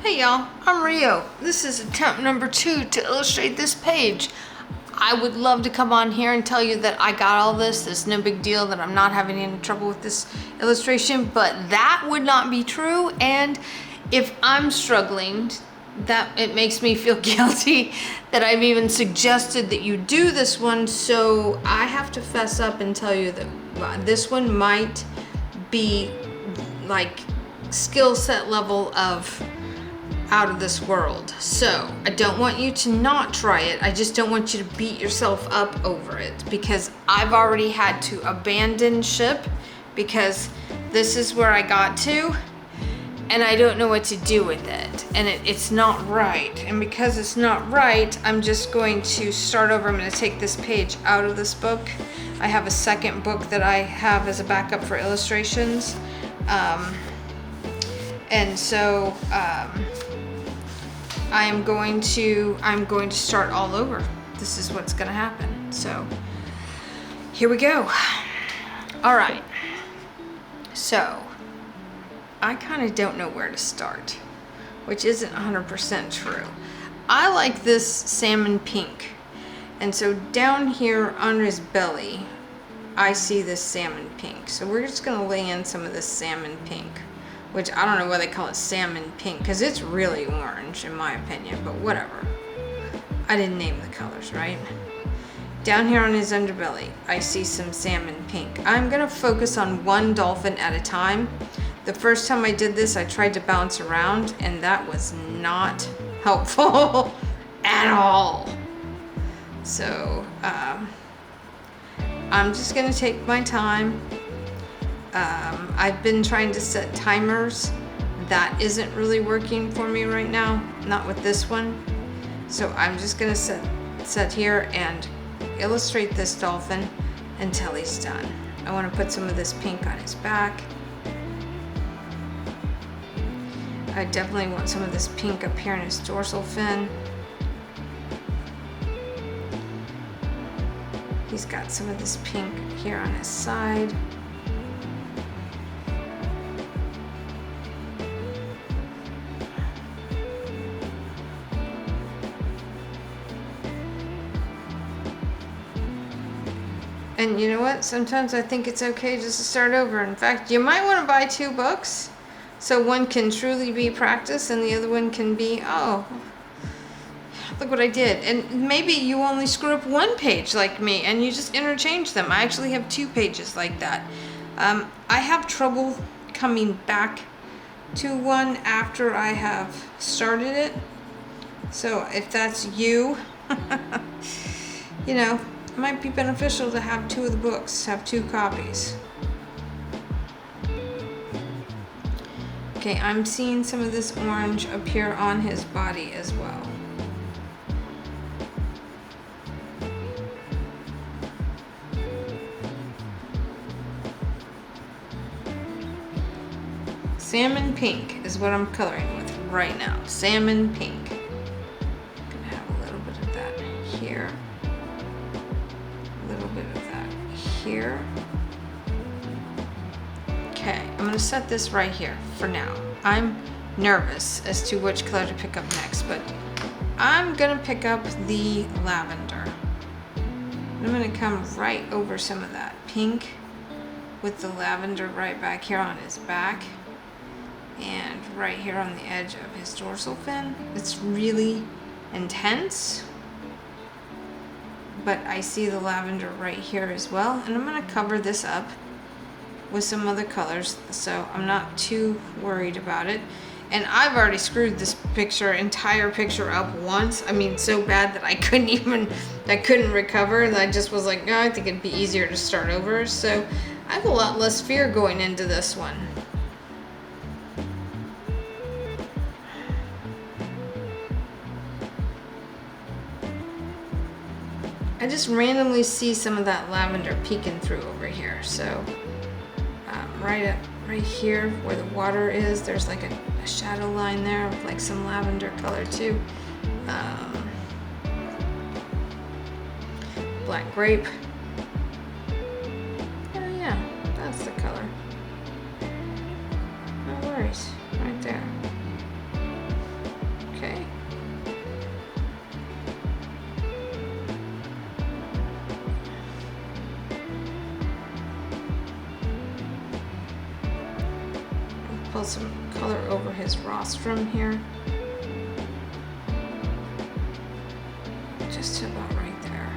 Hey y'all, I'm Rio. This is attempt number 2 to illustrate this page. I would love to come on here and tell you that I got all this. It's no big deal, that I'm not having any trouble with this illustration, but that would not be true. And if I'm struggling, that it makes me feel guilty that I've even suggested that you do this one. So I have to fess up and tell you that this one might be like skill set level of out of this world. So I don't want you to not try it. I just don't want you to beat yourself up over it, because I've already had to abandon ship because this is where I got to and I don't know what to do with it, and it's not right. And because it's not right, I'm just going to start over. I'm going to take this page out of this book. I have a second book that I have as a backup for illustrations, and so I'm going to start all over. This is what's going to happen. So here we go. All right. So I kind of don't know where to start, which isn't 100% true. I like this salmon pink. And so down here under his belly, I see this salmon pink. So we're just going to lay in some of this salmon pink, which I don't know why they call it salmon pink, because it's really orange in my opinion, but whatever. I didn't name the colors, right? Down here on his underbelly, I see some salmon pink. I'm gonna focus on one dolphin at a time. The first time I did this, I tried to bounce around, and that was not helpful at all. So I'm just gonna take my time. I've been trying to set timers. That isn't really working for me right now, not with this one. So I'm just gonna set here and illustrate this dolphin until he's done. I want to put some of this pink on his back. I definitely want some of this pink up here in his dorsal fin. He's got some of this pink here on his side. And you know what? Sometimes I think it's okay just to start over. In fact, you might want to buy 2 books. So one can truly be practice and the other one can be, oh, look what I did. And maybe you only screw up 1 page like me and you just interchange them. I actually have 2 pages like that. I have trouble coming back to one after I have started it. So if that's you, you know, it might be beneficial to have 2 of the books, have 2 copies. Okay, I'm seeing some of this orange appear on his body as well. Salmon pink is what I'm coloring with right now. Salmon pink. I'm gonna have a little bit of that here. A little bit of that here. Okay, I'm gonna set this right here for now. I'm nervous as to which color to pick up next, but I'm gonna pick up the lavender. I'm gonna come right over some of that pink with the lavender right back here on his back and right here on the edge of his dorsal fin. It's really intense, but I see the lavender right here as well. And I'm gonna cover this up with some other colors, so I'm not too worried about it. And I've already screwed this entire picture up once. I mean, so bad that I couldn't recover. And I just was like, no, I think it'd be easier to start over. So I have a lot less fear going into this one. I just randomly see some of that lavender peeking through over here. So right here where the water is, there's like a shadow line there with like some lavender color too. Black grape. Oh yeah, that's the color. No worries, right there. pull some color over his rostrum here. Just to about right there.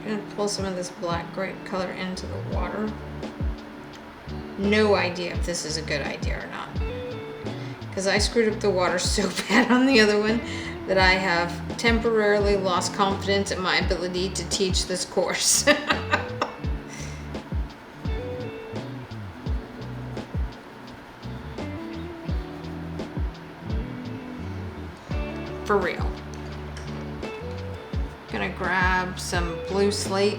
I'm gonna pull some of this black grape color into the water. No idea if this is a good idea or not, because I screwed up the water so bad on the other one that I have temporarily lost confidence in my ability to teach this course. For real. Gonna grab some blue slate.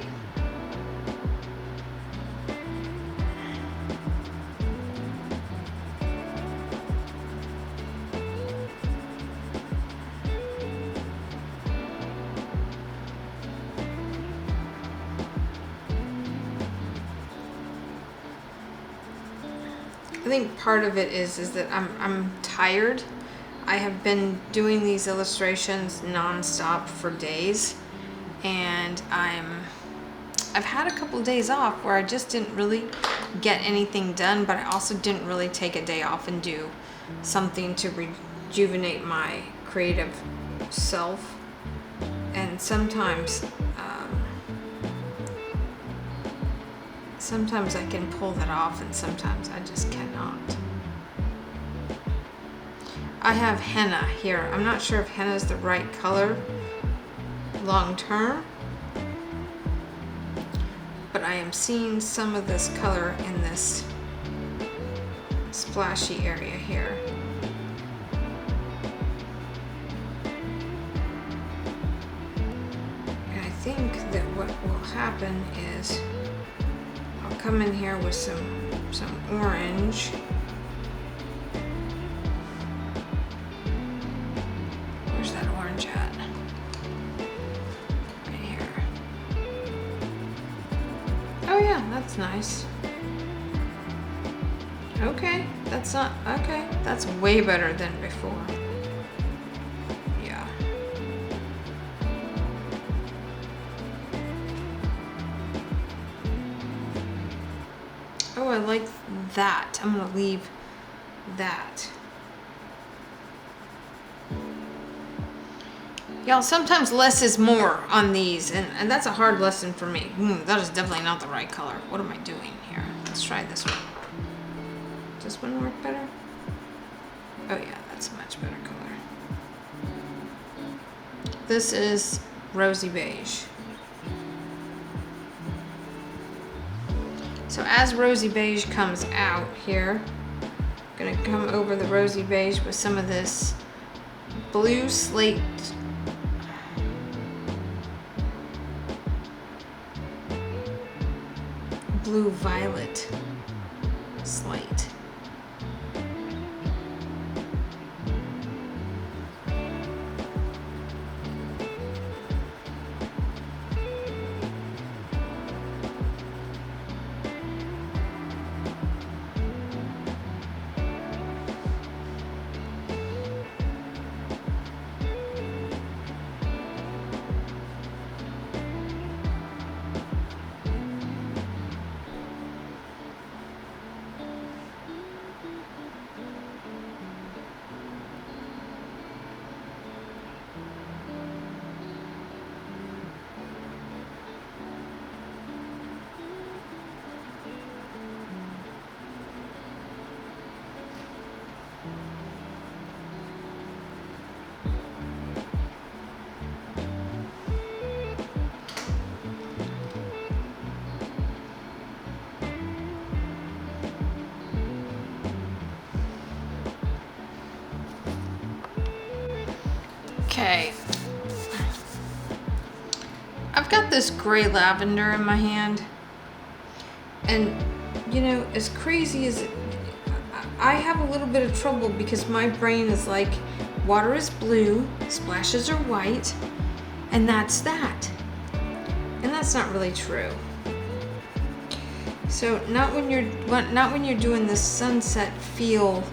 I think part of it is that I'm tired. I have been doing these illustrations non-stop for days, and I've had a couple of days off where I just didn't really get anything done, but I also didn't really take a day off and do something to rejuvenate my creative self. And sometimes I can pull that off, and sometimes I just cannot. I have henna here. I'm not sure if henna is the right color long term, but I am seeing some of this color in this splashy area here. And I think that what will happen is I'll come in here with some orange. Where's that orange at? Right here. Oh yeah, that's nice. Okay, that's not, okay, that's way better than before. Yeah. Oh, I like that. I'm gonna leave that. Y'all, sometimes less is more on these, and that's a hard lesson for me. That is definitely not the right color. What am I doing here? Let's try this one. Does this one work better? Oh yeah, that's a much better color. This is rosy beige. So as rosy beige comes out here, I'm gonna come over the rosy beige with some of this blue slate. Blue violet slate. Okay. I've got this gray lavender in my hand, and you know, as crazy as I have a little bit of trouble because my brain is like, water is blue, splashes are white, and that's that. And that's not really true. So not when you're doing this sunset feel.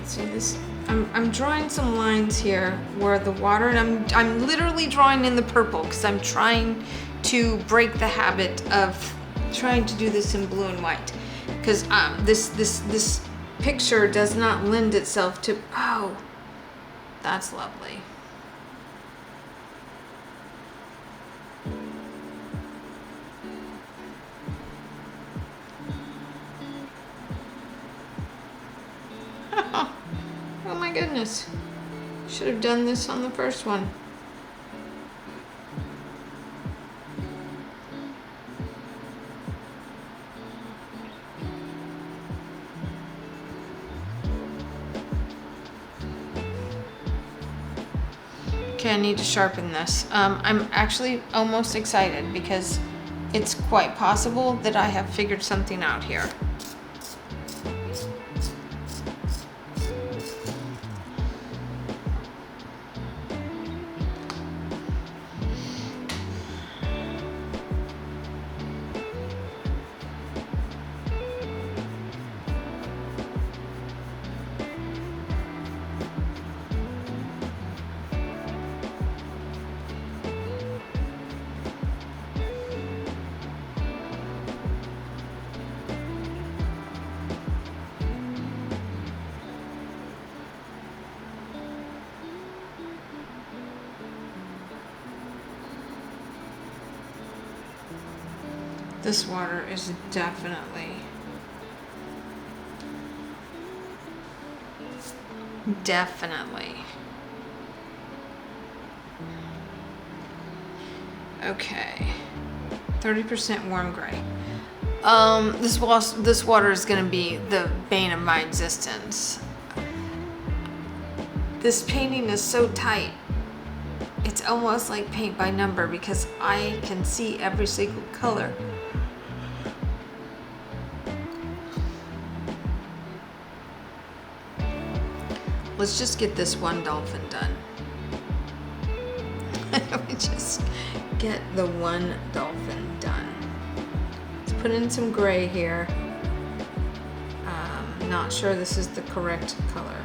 See this? I'm drawing some lines here where the water, and I'm literally drawing in the purple because I'm trying to break the habit of trying to do this in blue and white, because this picture does not lend itself to. Oh, that's lovely. Oh my goodness. Should have done this on the first one. Okay, I need to sharpen this. I'm actually almost excited because it's quite possible that I have figured something out here. This water is definitely okay. 30% warm gray. This water is going to be the bane of my existence. This painting is so tight. It's almost like paint by number because I can see every single color. Let's just get this one dolphin done. Let me just get the one dolphin done. Let's put in some gray here. Not sure this is the correct color.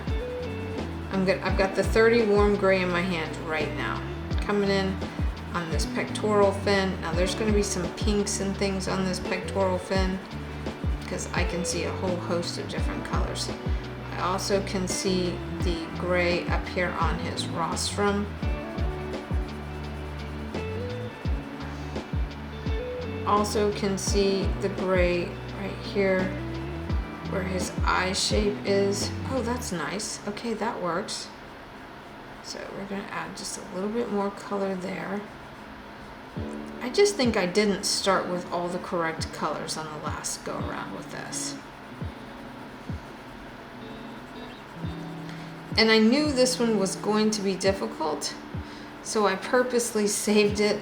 I've got the 30 warm gray in my hand right now. Coming in on this pectoral fin. Now there's going to be some pinks and things on this pectoral fin because I can see a whole host of different colors. I also can see the gray up here on his rostrum. Also can see the gray right here where his eye shape is. Oh, that's nice. Okay, that works. So we're going to add just a little bit more color there. I just think I didn't start with all the correct colors on the last go around with this. And I knew this one was going to be difficult, so I purposely saved it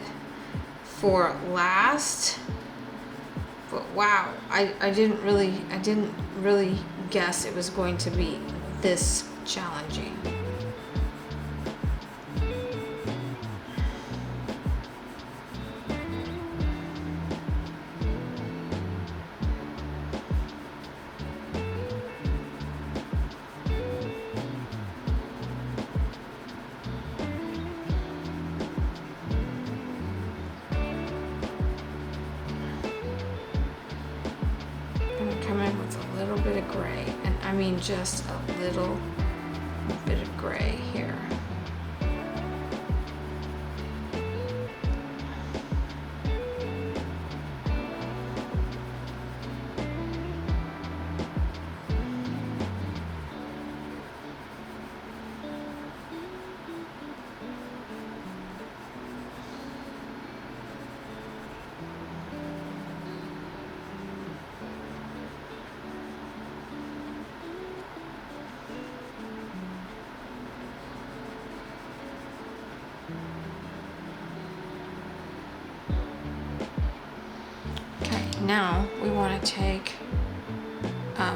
for last. But wow, I didn't really guess it was going to be this challenging. I mean, just a little bit of gray here. Now we want to take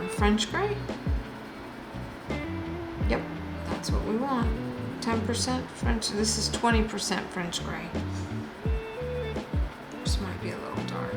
French gray. Yep, that's what we want. 10% French. This is 20% French gray. This might be a little dark.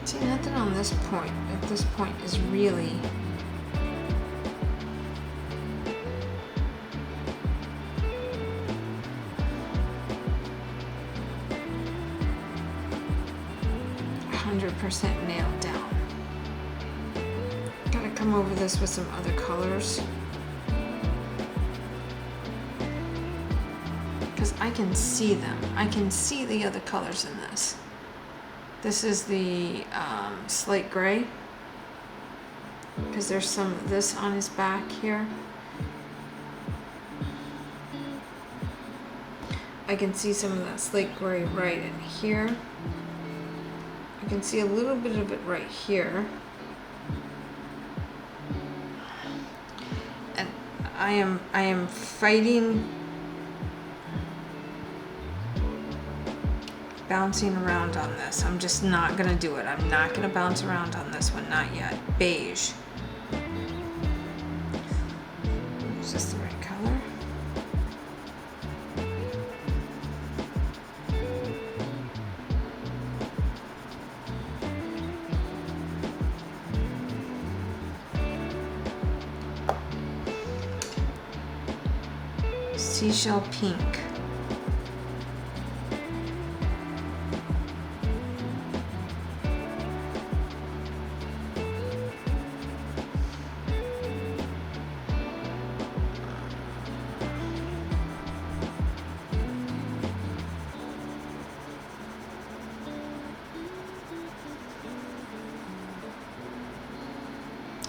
See, nothing on this point, at this point, is really %, nailed down. Gotta come over this with some other colors, because I can see them. I can see the other colors in this. This is the slate gray, because there's some of this on his back here. I can see some of that slate gray right in here. I can see a little bit of it right here. And I am fighting, bouncing around on this. I'm just not gonna do it. I'm not gonna bounce around on this one, not yet. Beige. Is this the right color? Seashell pink.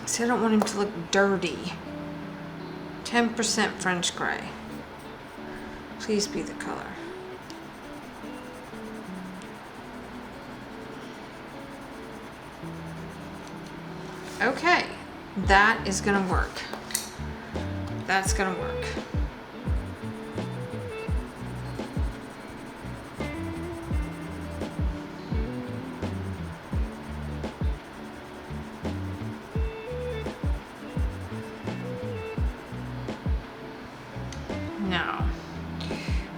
See, I don't want him to look dirty. 10% French gray. Please be the color. Okay, that is gonna work. That's gonna work. Now,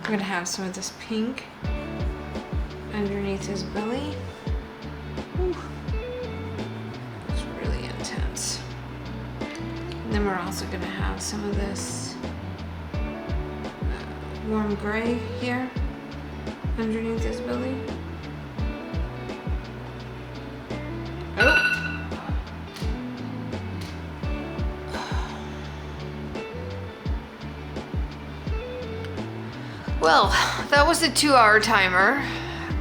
I'm gonna have some of this pink underneath his belly. Whew. It's really intense. And then we're also gonna have some of this warm gray here underneath his belly. Oh! Well, that was a 2-hour timer,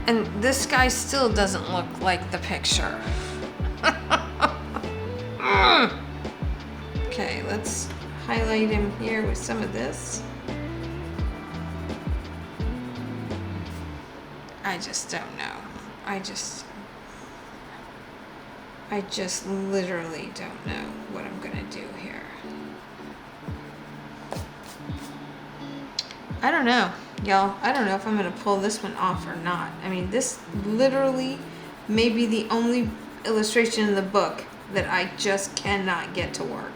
and this guy still doesn't look like the picture. Okay, let's highlight him here with some of this. I just don't know. I just literally don't know what I'm gonna do here. I don't know, y'all. I don't know if I'm gonna pull this one off or not. I mean, this literally may be the only illustration in the book that I just cannot get to work.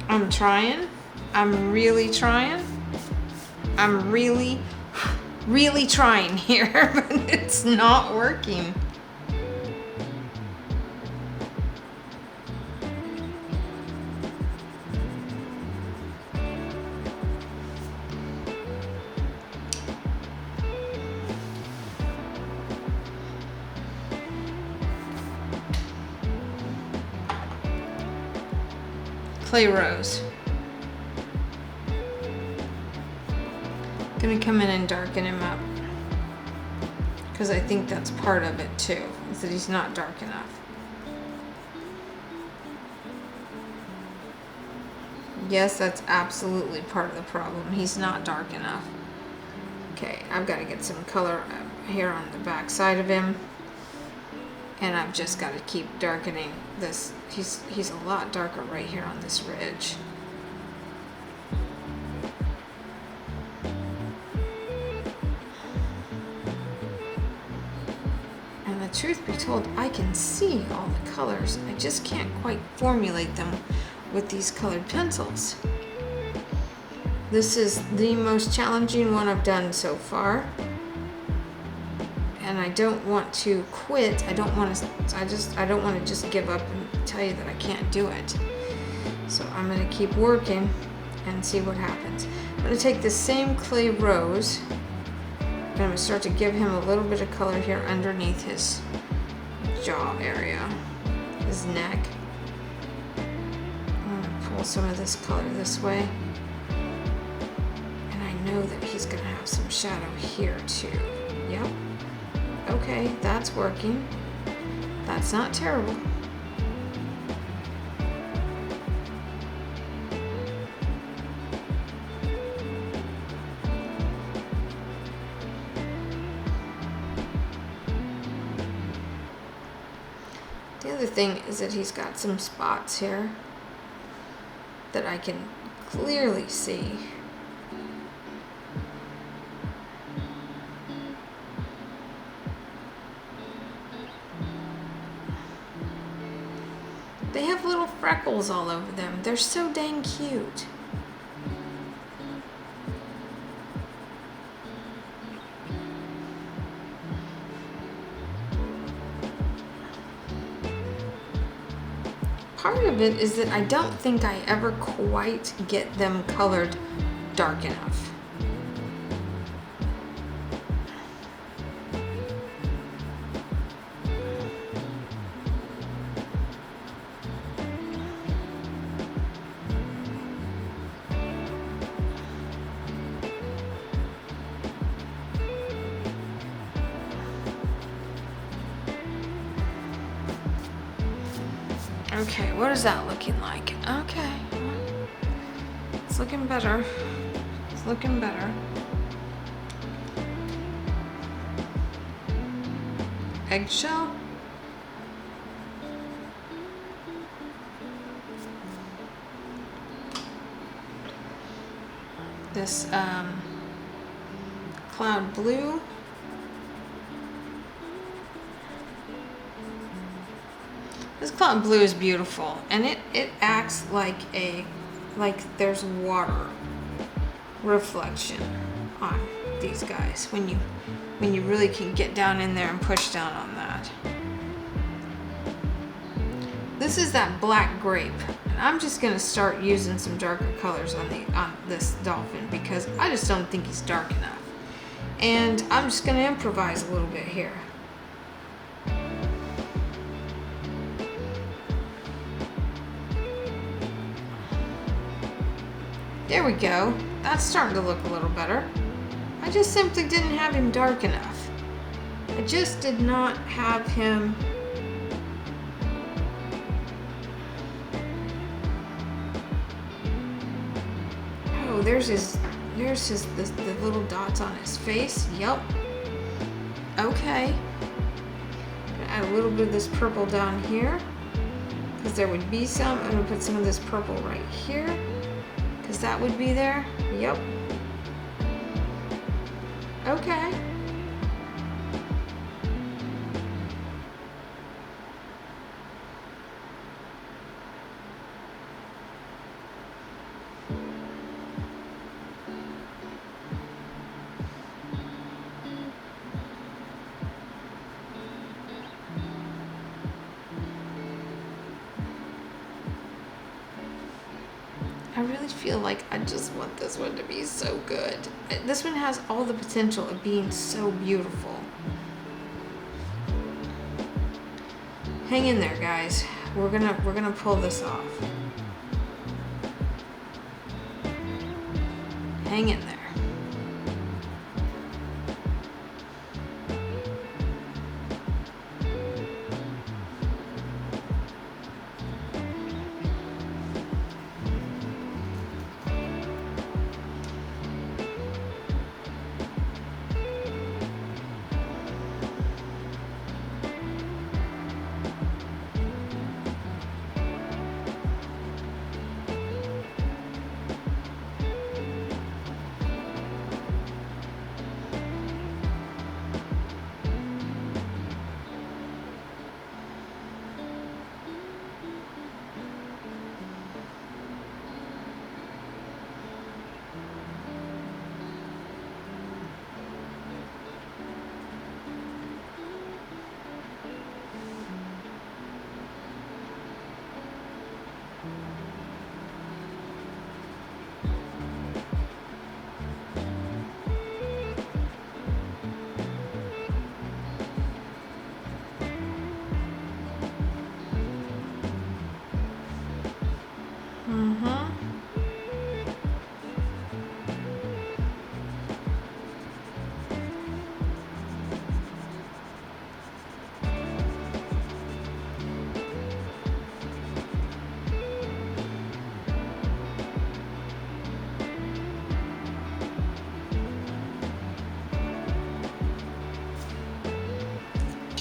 I'm trying. I'm really trying. I'm really trying here, but it's not working. Clay rose. Gonna come in and darken him up. Because I think that's part of it too, is that he's not dark enough. Yes, that's absolutely part of the problem. He's not dark enough. Okay, I've got to get some color here on the back side of him. And I've just got to keep darkening this. He's a lot darker right here on this ridge. And the truth be told, I can see all the colors. I just can't quite formulate them with these colored pencils. This is the most challenging one I've done so far. And I don't want to quit. I don't want to just give up and tell you that I can't do it. So I'm going to keep working and see what happens. I'm going to take the same clay rose and I'm going to start to give him a little bit of color here underneath his jaw area, his neck. I'm going to pull some of this color this way. And I know that he's going to have some shadow here too. Yep. Okay, that's working. That's not terrible. The other thing is that he's got some spots here that I can clearly see. They have little freckles all over them. They're so dang cute. Part of it is that I don't think I ever quite get them colored dark enough. Okay, what is that looking like? Okay, it's looking better. It's looking better. Eggshell? This cloud blue. This cloud blue is beautiful, and it acts like there's water reflection on these guys when you really can get down in there and push down on that. This is that black grape, and I'm just gonna start using some darker colors on this dolphin because I just don't think he's dark enough, and I'm just gonna improvise a little bit here. There we go. That's starting to look a little better. I just simply didn't have him dark enough. I just did not have him. Oh, there's the little dots on his face. Yep. Okay. Gonna add a little bit of this purple down here because there would be some. I'm gonna put some of this purple right here. Because that would be there. Yep. Okay. I really feel like I just want this one to be so good. This one has all the potential of being so beautiful. Hang in there, guys. We're gonna pull this off. Hang in there.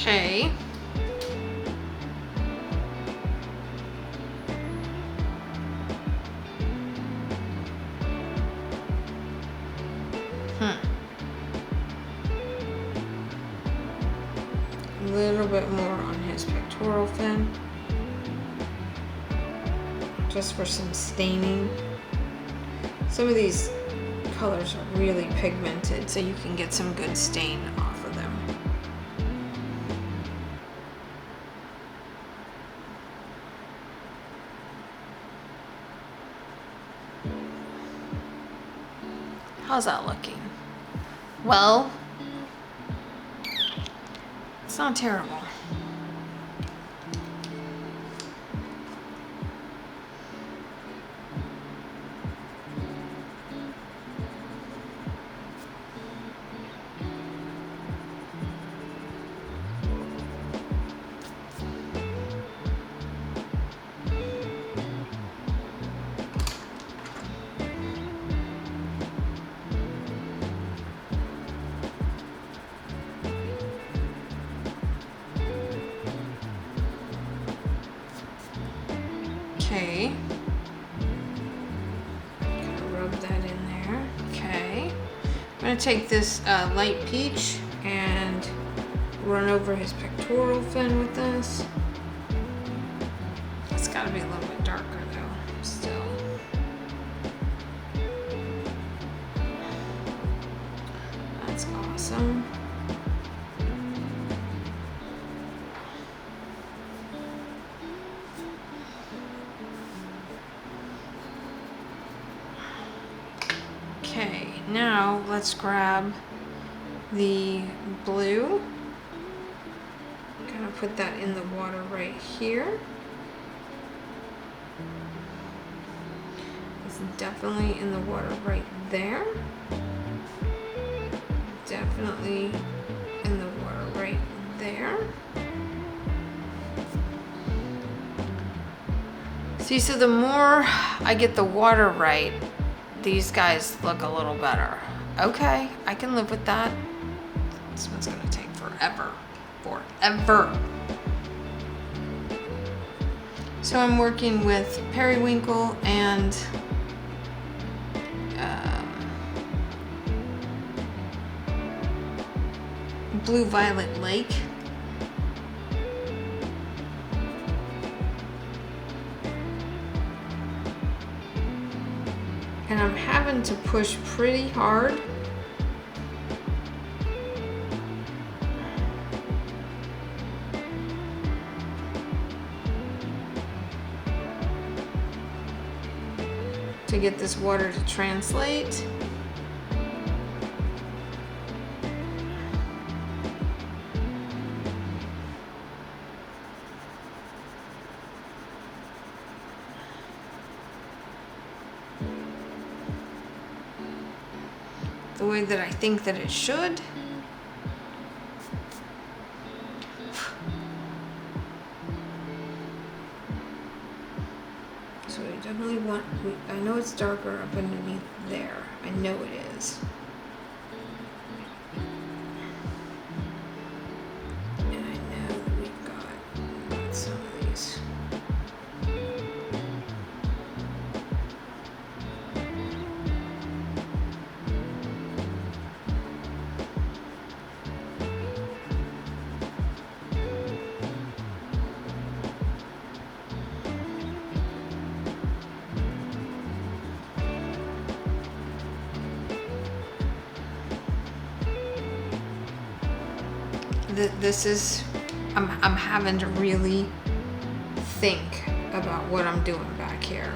Okay. A little bit more on his pectoral fin, just for some staining. Some of these colors are really pigmented, so you can get some good stain off of them. How's that looking? Well, it's not terrible. Okay. Gonna rub that in there. Okay. I'm gonna take this light peach and run over his pectoral fin with this. It's gotta be a little bit darker though, still. That's awesome. Okay, now let's grab the blue. Gonna put that in the water right here. It's definitely in the water right there. Definitely in the water right there. See, so the more I get the water right, these guys look a little better. Okay, I can live with that. This one's gonna take forever. Forever. So I'm working with periwinkle and blue violet lake. And I'm having to push pretty hard. To get this water to translate. The way that I think that it should. So we definitely want, I know it's darker up underneath there. I know it is. And I know that we've got some of these. This is, I'm having to really think about what I'm doing back here.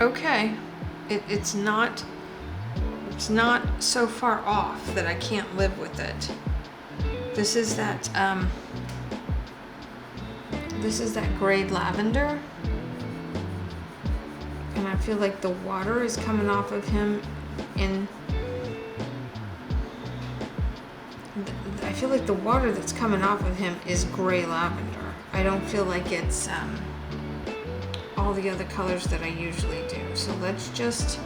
Okay. It's not so far off that I can't live with it. This is that gray lavender. And I feel like the water is coming off of him I feel like the water that's coming off of him is gray lavender. I don't feel like it's all the other colors that I usually do. So let's just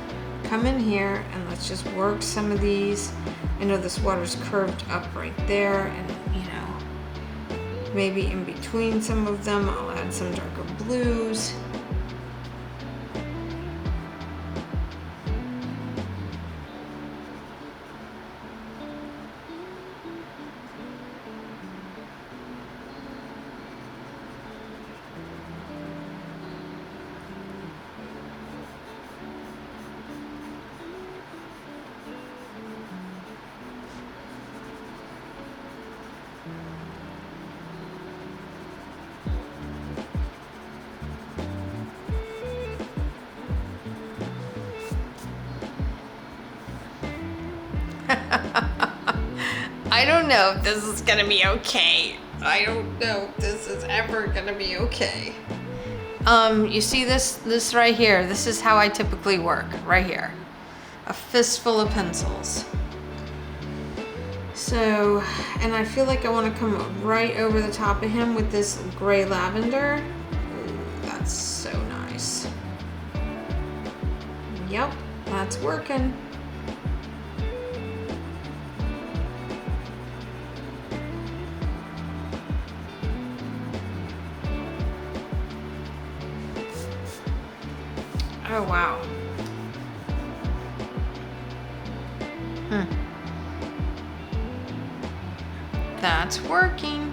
come in here and let's just work some of these. I know this water's curved up right there, and maybe in between some of them I'll add some darker blues. I don't know if this is gonna be okay. I don't know if this is ever gonna be okay. You see this right here? This is how I typically work, right here. A fistful of pencils. So, and I feel like I want to come right over the top of him with this gray lavender. Ooh, that's so nice. Yep, that's working. Oh, wow. That's working.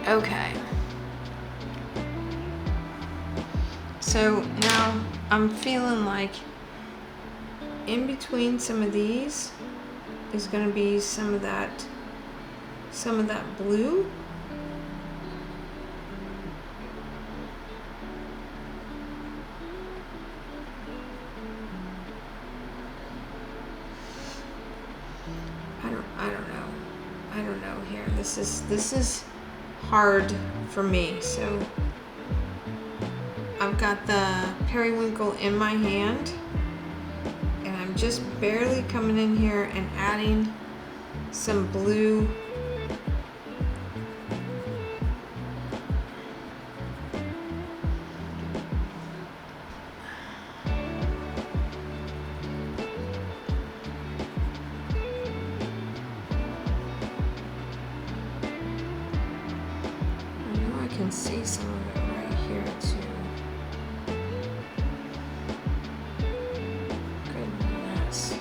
Okay. So now I'm feeling like in between some of these is going to be some of that blue. I don't know here. This is hard for me. So I've got the periwinkle in my hand and I'm just barely coming in here and adding some blue. I can see some of it right here too. Goodness.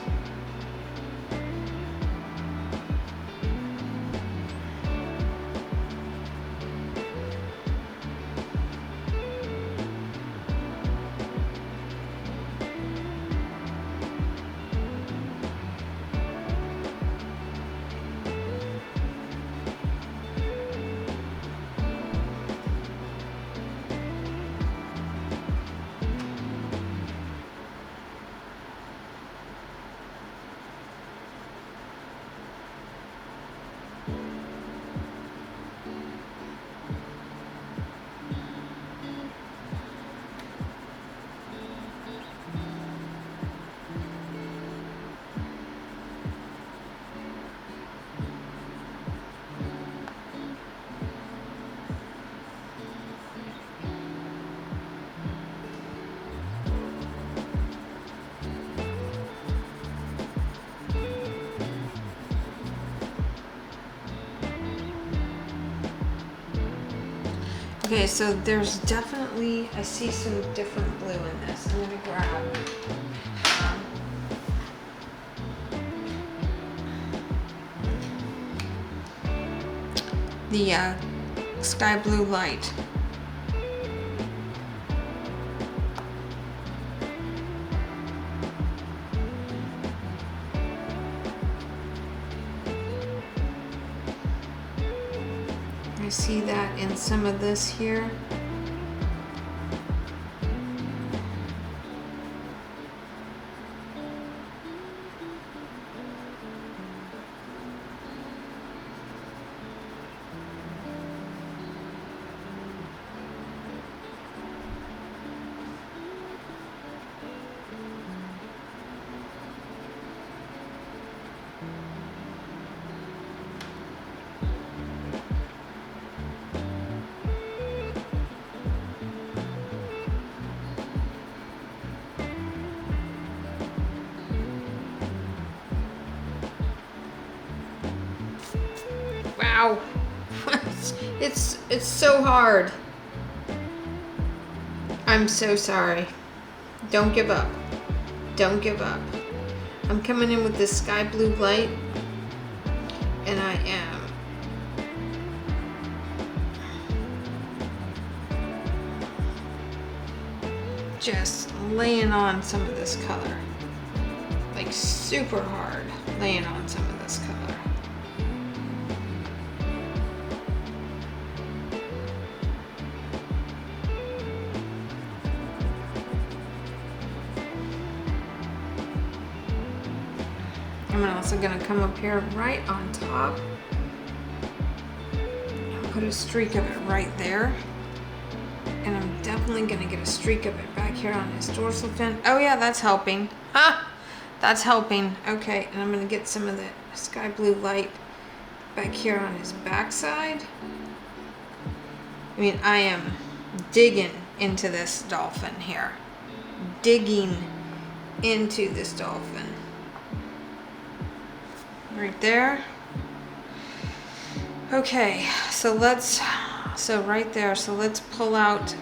Okay, so there's definitely, I see some different blue in this. I'm gonna grab the sky blue light. I see that in some of this here. Wow, it's so hard. I'm so sorry. Don't give up. Don't give up. I'm coming in with this sky blue light, and I am just laying on some of this color. Like super hard, laying on some of this color. I'm also gonna come up here right on top and put a streak of it right there. And I'm definitely gonna get a streak of it back here on his dorsal fin. Oh yeah, that's helping. Huh? That's helping. Okay, and I'm gonna get some of the sky blue light back here on his backside. I mean, I am digging into this dolphin here. Digging into this dolphin. Right there. Okay, so right there, so let's pull out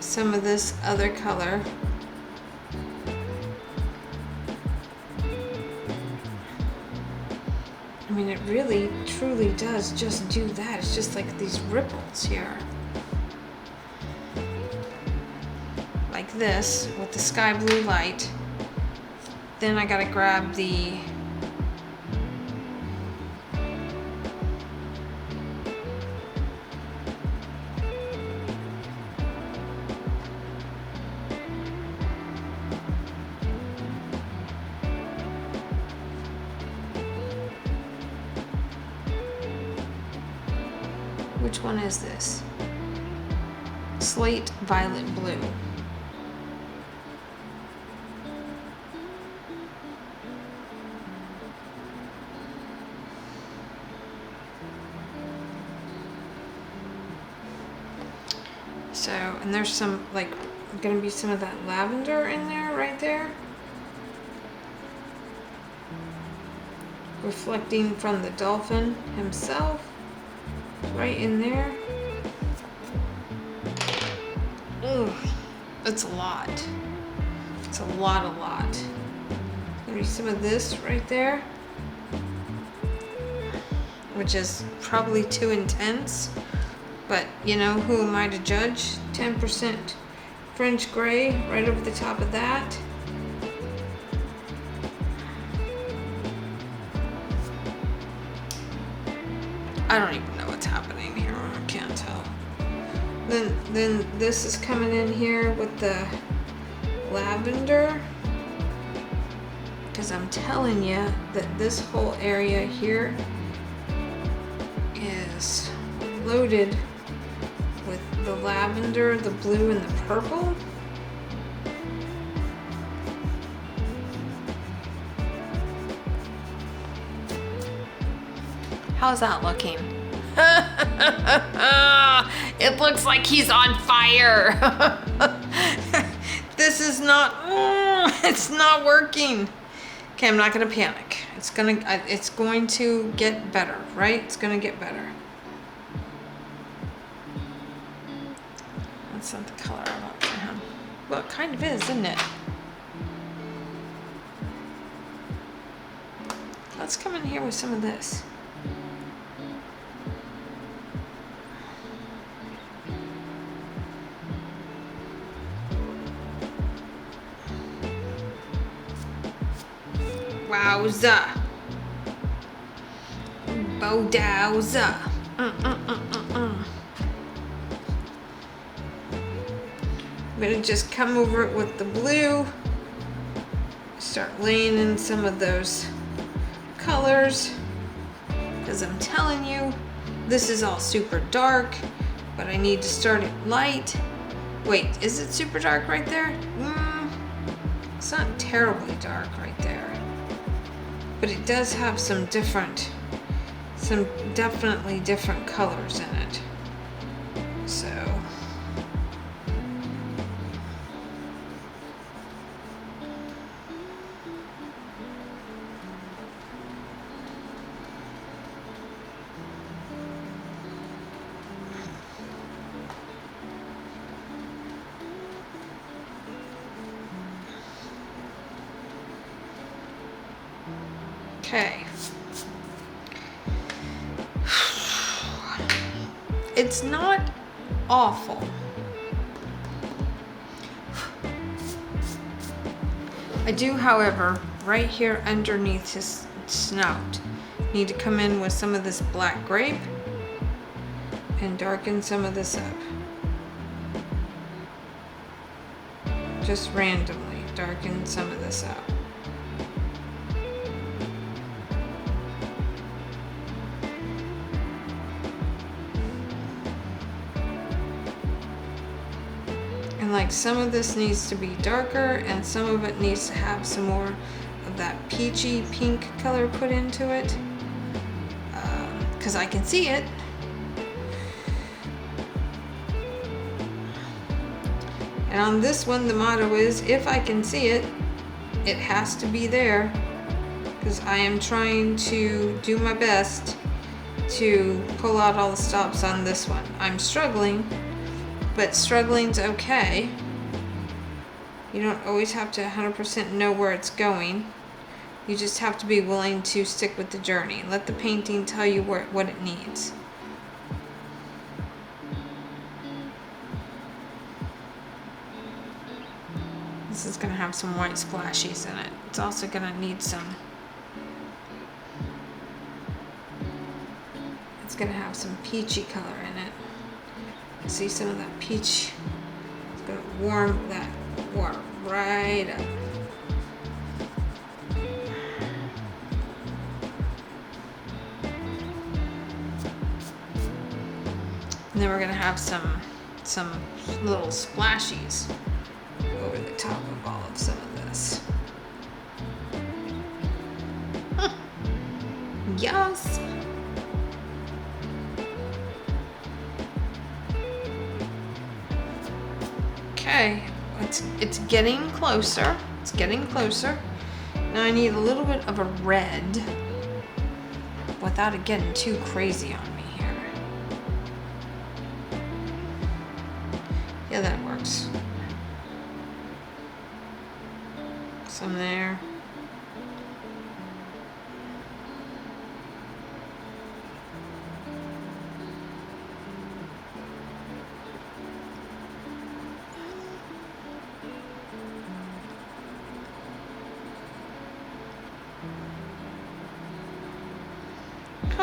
some of this other color. I mean, it really, truly does just do that. It's just like these ripples here. Like this, with the sky blue light. Then I gotta grab the which one is this? Slate violet blue. So, and there's some, like, gonna be some of that lavender in there, right there. Reflecting from the dolphin himself. Right in there. Ooh, it's a lot. It's a lot. Maybe some of this right there, which is probably too intense, but you know, who am I to judge? 10% French gray right over the top of that. I don't even know what's happening here. I can't tell. Then this is coming in here with the lavender, because I'm telling you that this whole area here is loaded with the lavender, the blue, and the purple. How's that looking? It looks like he's on fire. This is not, it's not working. Okay, I'm not gonna panic. It's going to get better, right? It's gonna get better. That's not the color I want for him. Well, it kind of is, isn't it? Let's come in here with some of this. Wowza. Bodowza. I'm gonna just come over it with the blue. Start laying in some of those colors. Because I'm telling you, this is all super dark, but I need to start it light. Wait, is it super dark right there? It's not terribly dark right there. But it does have some definitely different colors in it. So. Okay. It's not awful. I do, however, right here underneath his snout, need to come in with some of this black grape and darken some of this up. Just randomly darken some of this up. And like some of this needs to be darker and some of it needs to have some more of that peachy pink color put into it. Because I can see it. And on this one, the motto is, if I can see it, it has to be there. Because I am trying to do my best to pull out all the stops on this one. I'm struggling. But struggling's okay. You don't always have to 100% know where it's going. You just have to be willing to stick with the journey. Let the painting tell you what it needs. This is going to have some white splashies in it. It's also going to need some... It's going to have some peachy color in it. See some of that peach. It's gonna warm that water right up. And then we're gonna have some little splashies over the top of all of some of this. Yes. Okay, it's getting closer. It's getting closer. Now I need a little bit of a red without it getting too crazy on me here. Yeah, that works. Some there.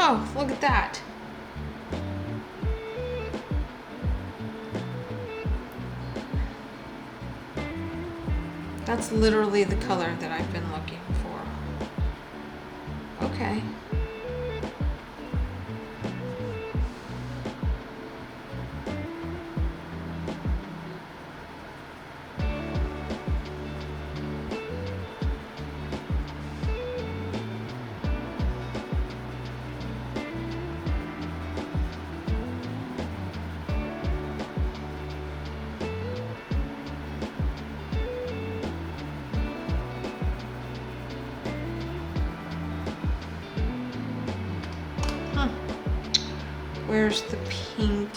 Oh, look at that. That's literally the color that I've been looking for. Okay. Where's the pink?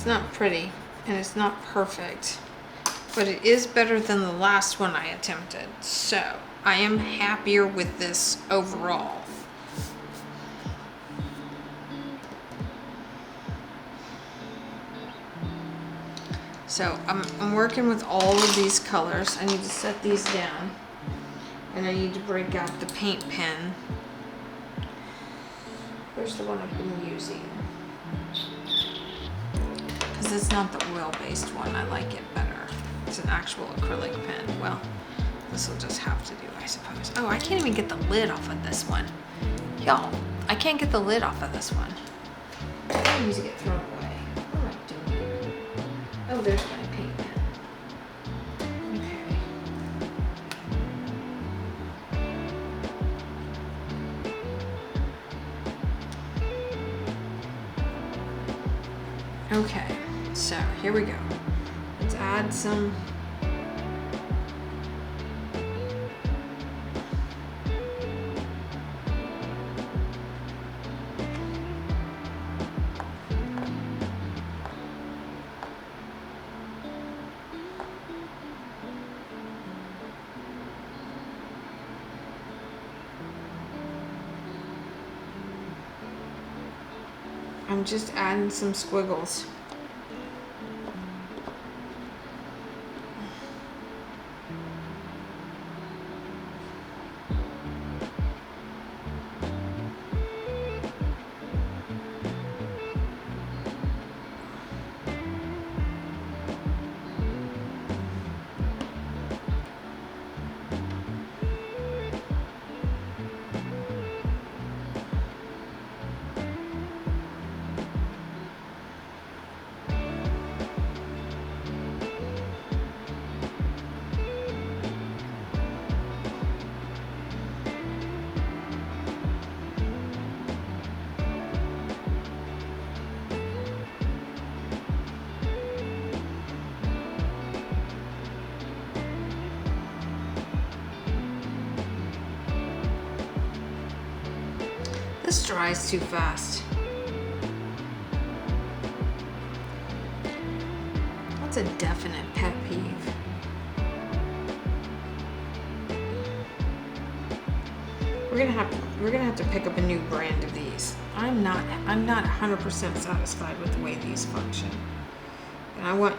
It's not pretty and it's not perfect, but it is better than the last one I attempted. So I am happier with this overall. So I'm working with all of these colors. I need to set these down. And I need to break out the paint pen. Where's the one I've been using? Because it's not the oil-based one. I like it better. It's an actual acrylic pen. Well, this will just have to do, I suppose. Oh, I can't even get the lid off of this one. Y'all, I can't get the lid off of this one. I need to get thrown away. What am I doing? Oh, there's my paint pen. Okay, so here we go. Let's add some. I'm just adding some squiggles. This dries too fast. That's a definite pet peeve. We're gonna have to pick up a new brand of these. I'm not 100% satisfied with the way these function. And I want,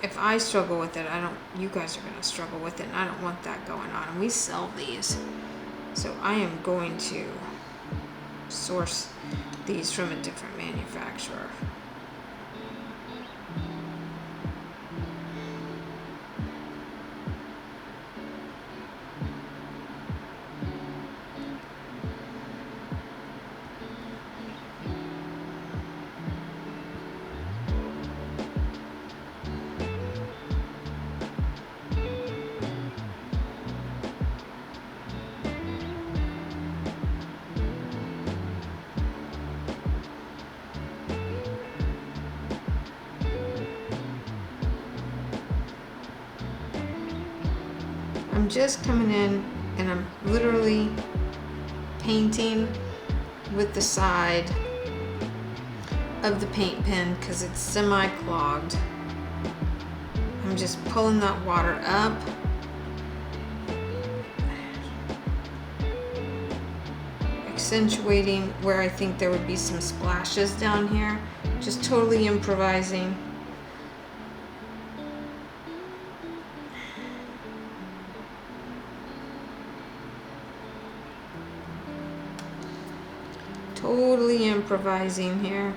if I struggle with it, you guys are gonna struggle with it, and I don't want that going on. And we sell these. So I am going to source these from a different manufacturer. I'm just coming in and I'm literally painting with the side of the paint pen because it's semi-clogged. I'm just pulling that water up. Accentuating where I think there would be some splashes down here. Just totally improvising. Totally improvising here.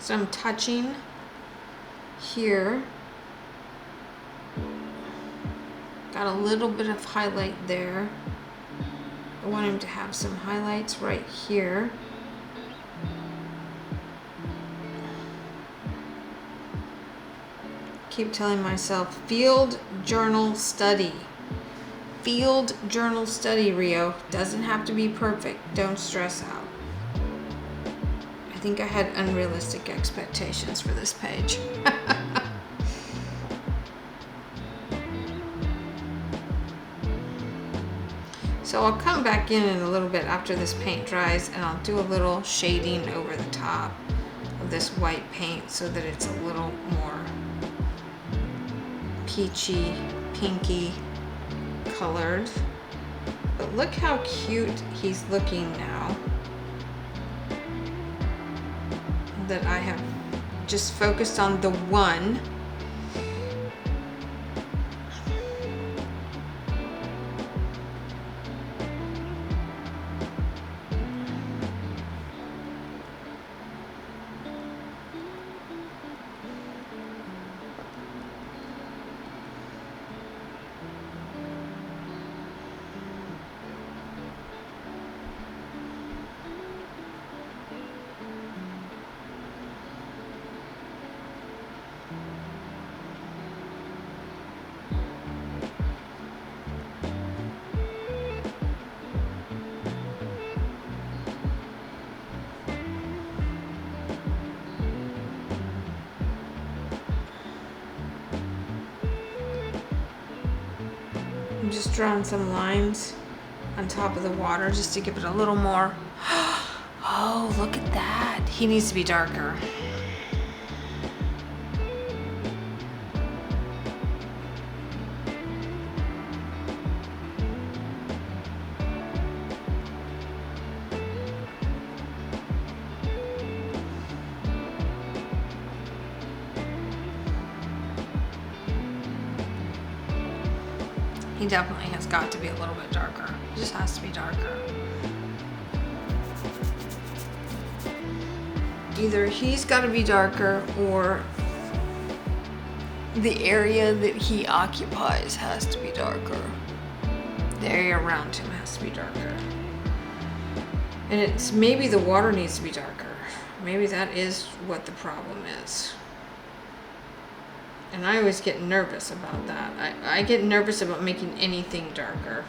So I'm touching here. Got a little bit of highlight there. I want him to have some highlights right here. Keep telling myself, field journal study. Field journal study, Rio. Doesn't have to be perfect. Don't stress out. I think I had unrealistic expectations for this page. So I'll come back in a little bit after this paint dries, and I'll do a little shading over the top of this white paint so that it's a little more peachy, pinky colored. But look how cute he's looking now that I have just focused on the one. I'm just drawing some lines on top of the water just to give it a little more. Oh, look at that. He needs to be darker. He definitely has got to be a little bit darker. He just has to be darker. Either he's got to be darker or the area that he occupies has to be darker. The area around him has to be darker. And it's maybe the water needs to be darker. Maybe that is what the problem is. And I always get nervous about that. I get nervous about making anything darker.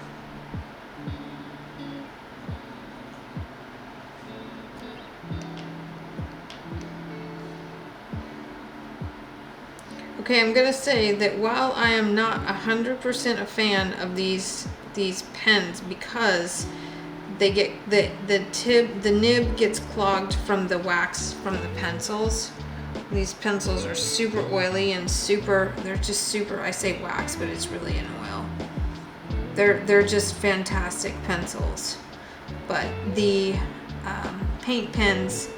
Okay, I'm gonna say that while I am not 100% a fan of these pens because they get the nib gets clogged from the wax from the pencils. These pencils are super oily and they're just super, I say wax, but it's really an oil. They're just fantastic pencils. But the paint pens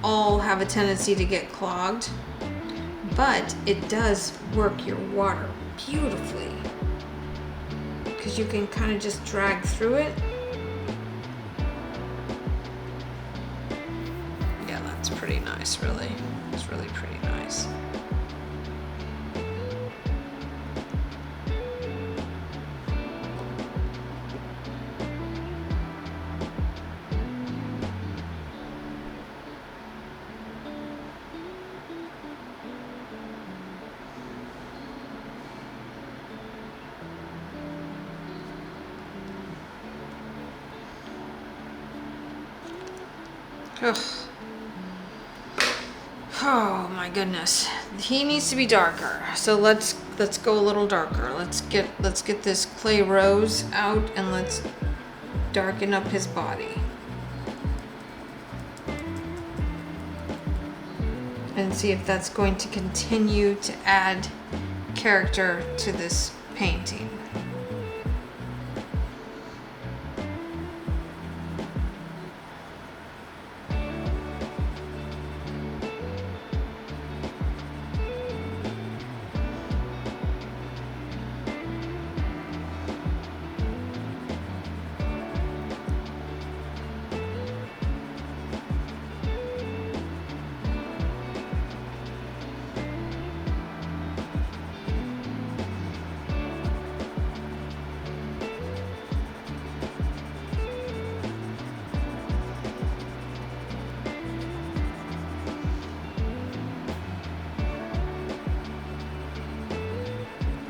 all have a tendency to get clogged, but it does work your water beautifully because you can kind of just drag through it. Yeah, that's pretty nice, really. It's really pretty nice. Ugh. Oh my goodness. He needs to be darker. So let's go a little darker. Let's get this clay rose out and let's darken up his body. And see if that's going to continue to add character to this painting.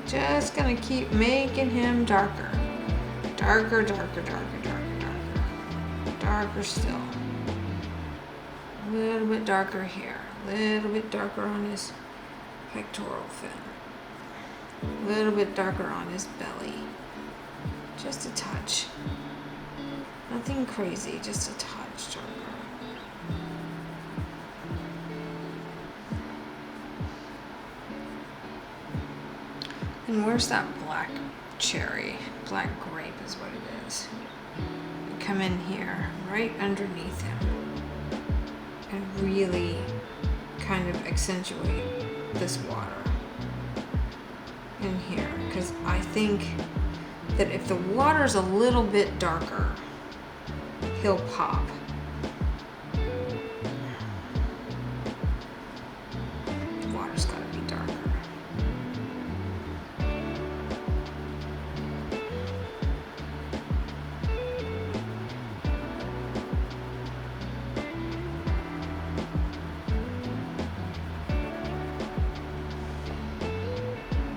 Just gonna keep making him darker. Darker, darker, darker, darker, darker. Darker still. A little bit darker here. A little bit darker on his pectoral fin. A little bit darker on his belly. Just a touch. Nothing crazy, just a touch darker. And where's that black cherry? Black grape is what it is. Come in here, right underneath him, and really kind of accentuate this water in here, because I think that if the water's a little bit darker, he'll pop. The water's gotta be darker.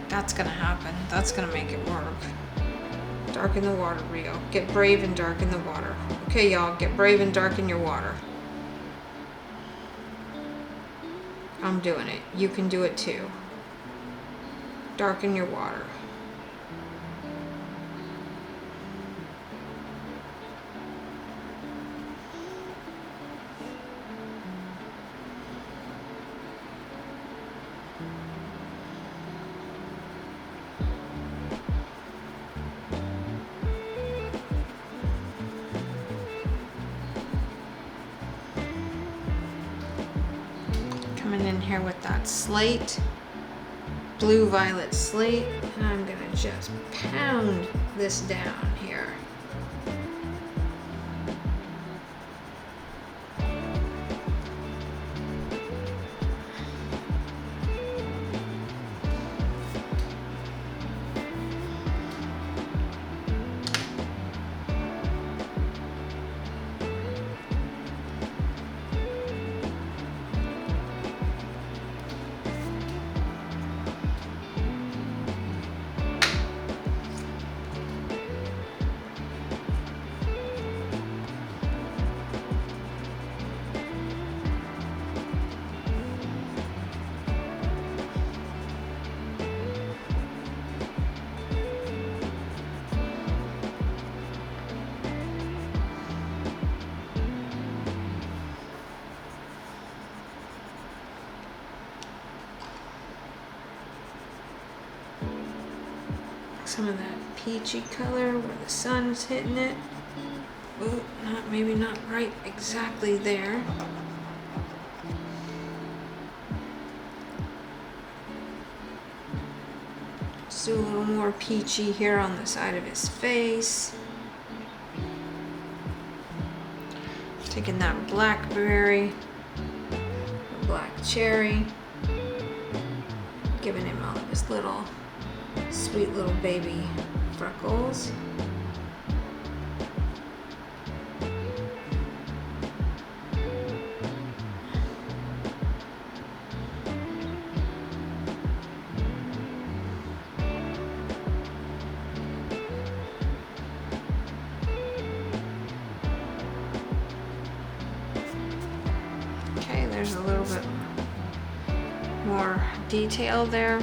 That's gonna happen. That's gonna make it work. Darken the water, Rio. Get brave and darken the water. Okay, y'all, get brave and darken your water. I'm doing it. You can do it too. Darken your water. Coming in here with that slate, blue violet slate, and I'm gonna just pound this down here. Some of that peachy color where the sun's hitting it. Oh, maybe not right exactly there. Let's do a little more peachy here on the side of his face. Taking that blackberry, the black cherry, giving him all of his little sweet little baby freckles. Okay, there's a little bit more detail there.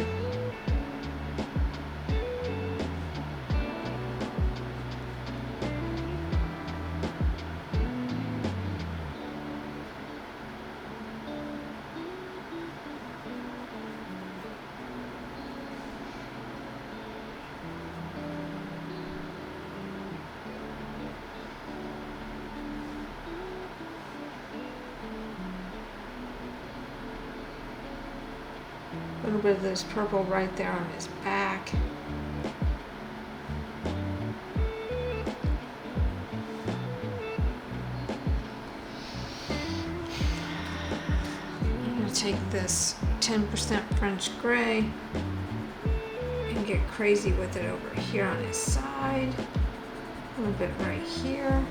A little bit of this purple right there on his back. I'm going to take this 10% French gray and get crazy with it over here on his side. A little bit right here.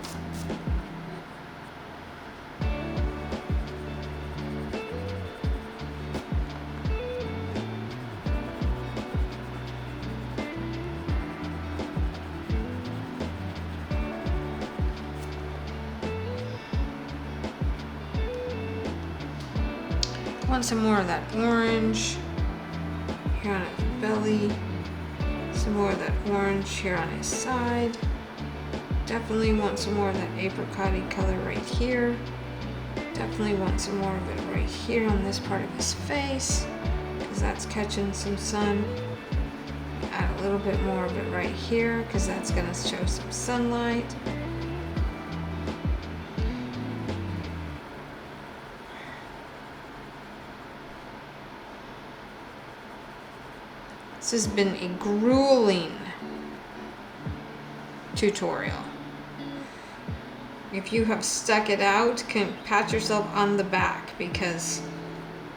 want some more of that orange here on his belly. Some more of that orange here on his side. Definitely want some more of that apricot-y color right here. Definitely want some more of it right here on this part of his face, because that's catching some sun. Add a little bit more of it right here, because that's going to show some sunlight. This has been a grueling tutorial. If you have stuck it out, can pat yourself on the back, because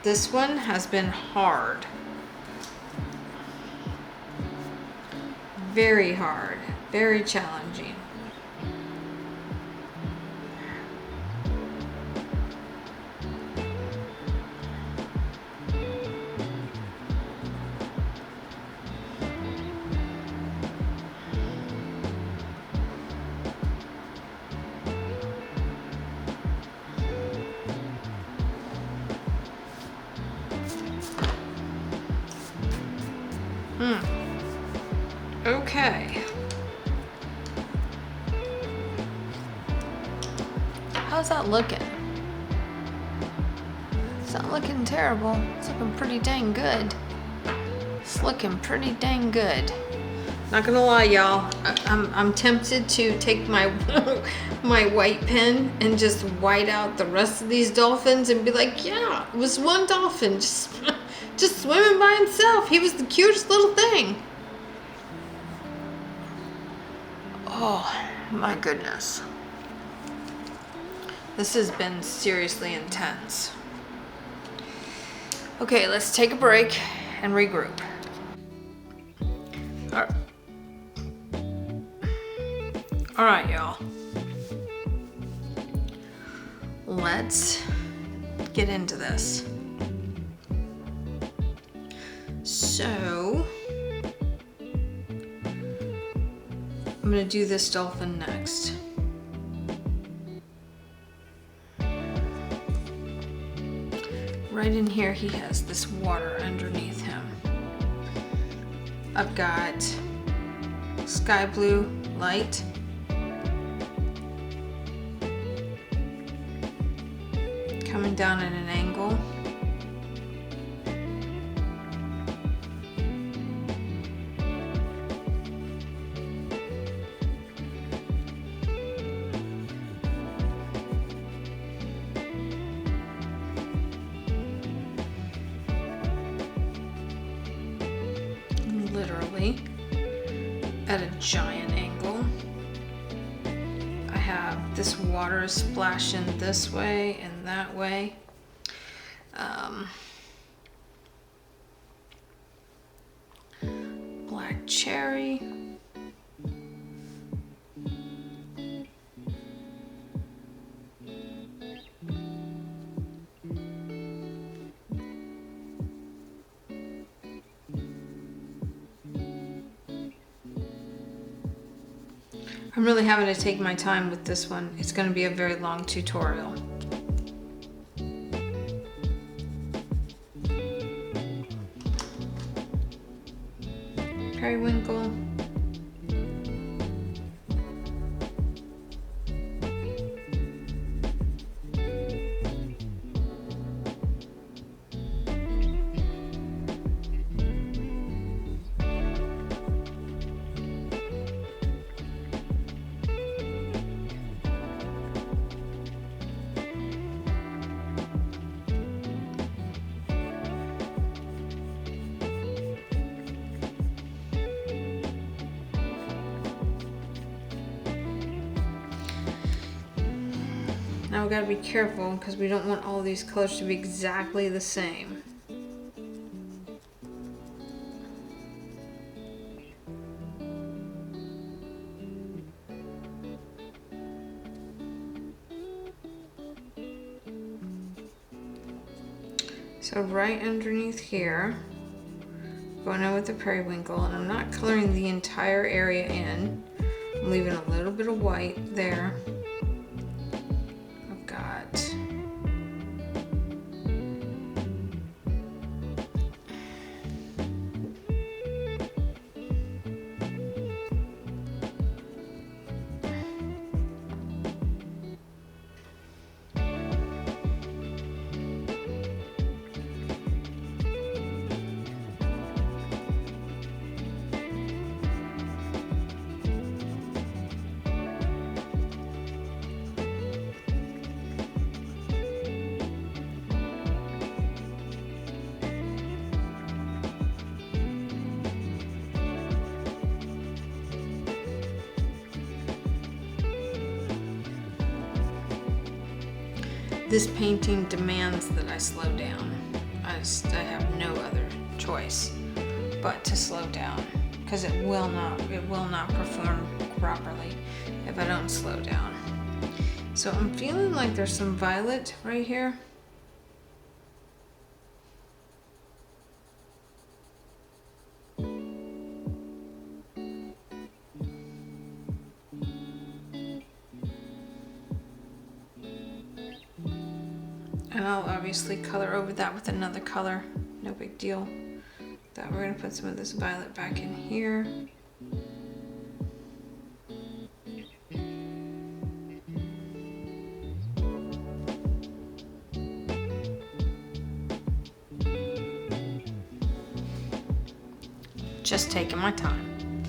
this one has been hard. Very hard, very challenging. Okay. How's that looking? It's not looking terrible. It's looking pretty dang good. It's looking pretty dang good. Not gonna lie, y'all. I'm tempted to take my my white pen and just white out the rest of these dolphins and be like, yeah, it was one dolphin just swimming by himself. He was the cutest little thing. Oh my goodness. This has been seriously intense. Okay, let's take a break and regroup. All right, y'all. Let's get into this. So, I'm gonna do this dolphin next. Right in here, he has this water underneath him. I've got sky blue light. Coming down at an angle. Literally at a giant angle. I have this water splashing this way and that way. Black cherry. I'm really having to take my time with this one. It's going to be a very long tutorial. Periwinkle. Now we gotta be careful because we don't want all these colors to be exactly the same. So right underneath here, going in with the periwinkle, and I'm not coloring the entire area in. I'm leaving a little bit of white there. I've got this painting demands that I slow down. I have no other choice but to slow down, because it will not perform properly if I don't slow down. So I'm feeling like there's some violet right here. And I'll obviously color over that with another color, no big deal. That we're gonna put some of this violet back in here. Just taking my time.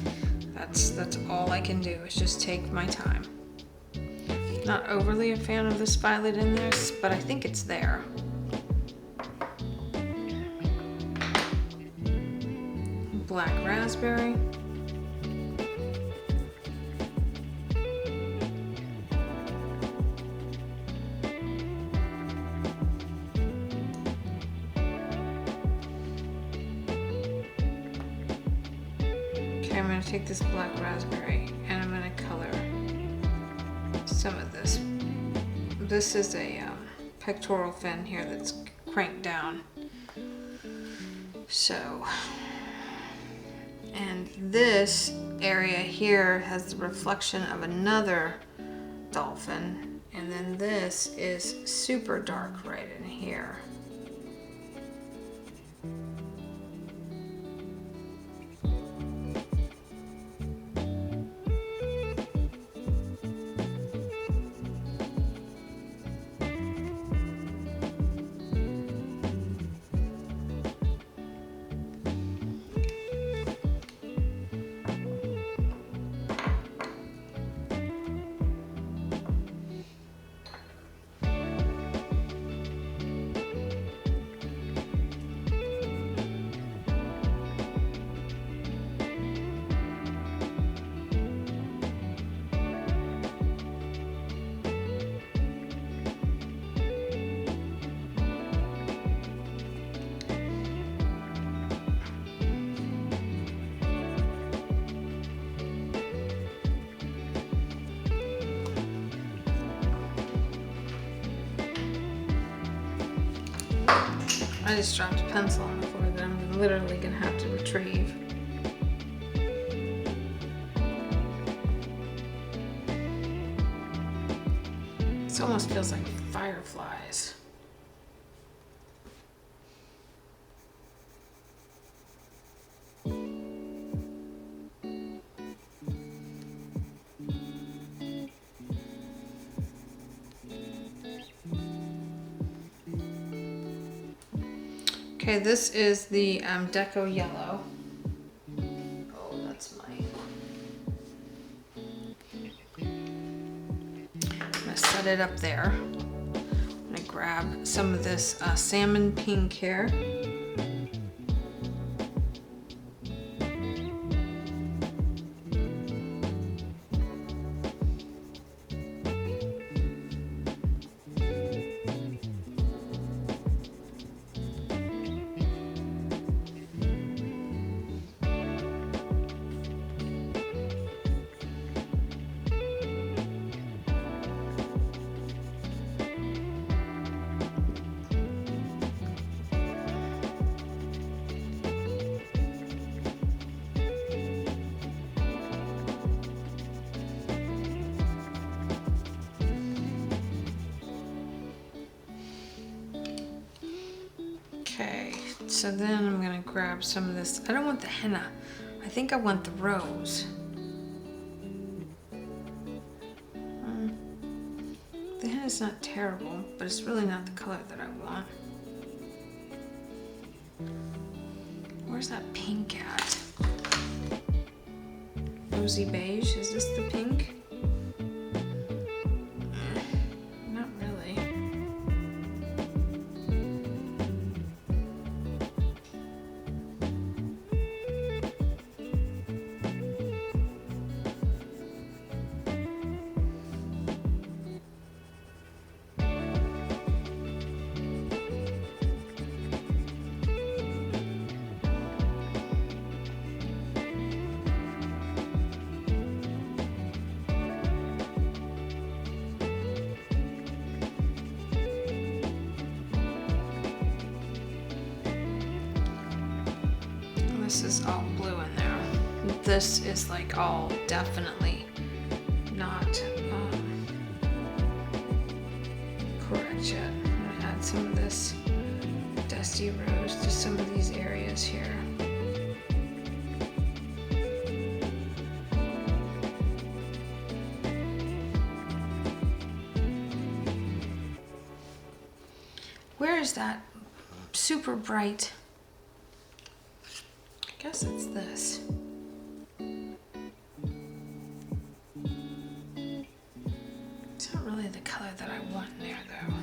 That's all I can do, is just take my time. Not overly a fan of this violet in there, but I think it's there. Black raspberry. Okay, I'm going to take this black raspberry and I'm going to color some of this. This is a pectoral fin here that's cranked down. So, and this area here has the reflection of another dolphin, and then this is super dark right in here. I just dropped a pencil on the floor that I'm literally gonna have to retrieve. This almost feels like fireflies. Okay, this is the Deco Yellow. Oh, that's mine. I'm gonna set it up there. I'm gonna grab some of this salmon pink here. Okay, so then I'm gonna grab some of this. I don't want the henna. I think I want the rose. The henna's not terrible, but it's really not the color that I want. Where's that pink at? Rosy beige, is this the pink? Not really. this is all blue in there. This is like all definitely not correct yet. I'm gonna add some of this dusty rose to some of these areas here. Where is that super bright? I guess it's this. It's not really the color that I want in there though.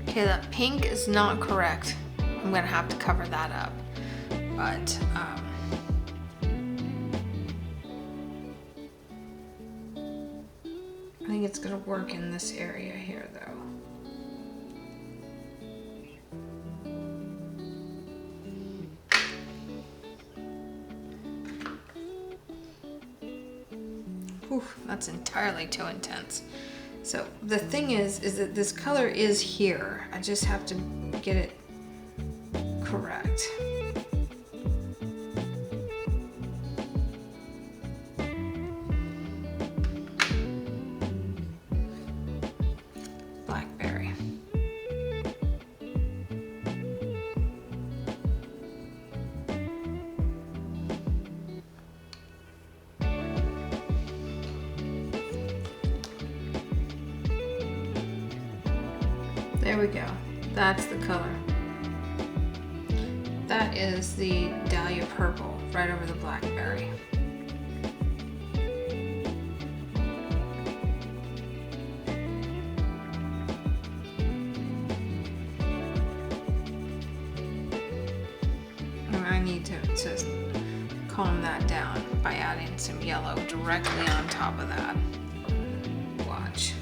Okay, that pink is not correct. I'm gonna have to cover that up. But, I think it's gonna work in this area here though. Whew, that's entirely too intense. So the thing is that this color is here. I just have to get it correct. Blackberry. There we go. That's the color. That is the Dahlia Purple right over the blackberry. And I need to just calm that down by adding some yellow directly on top of that. Watch.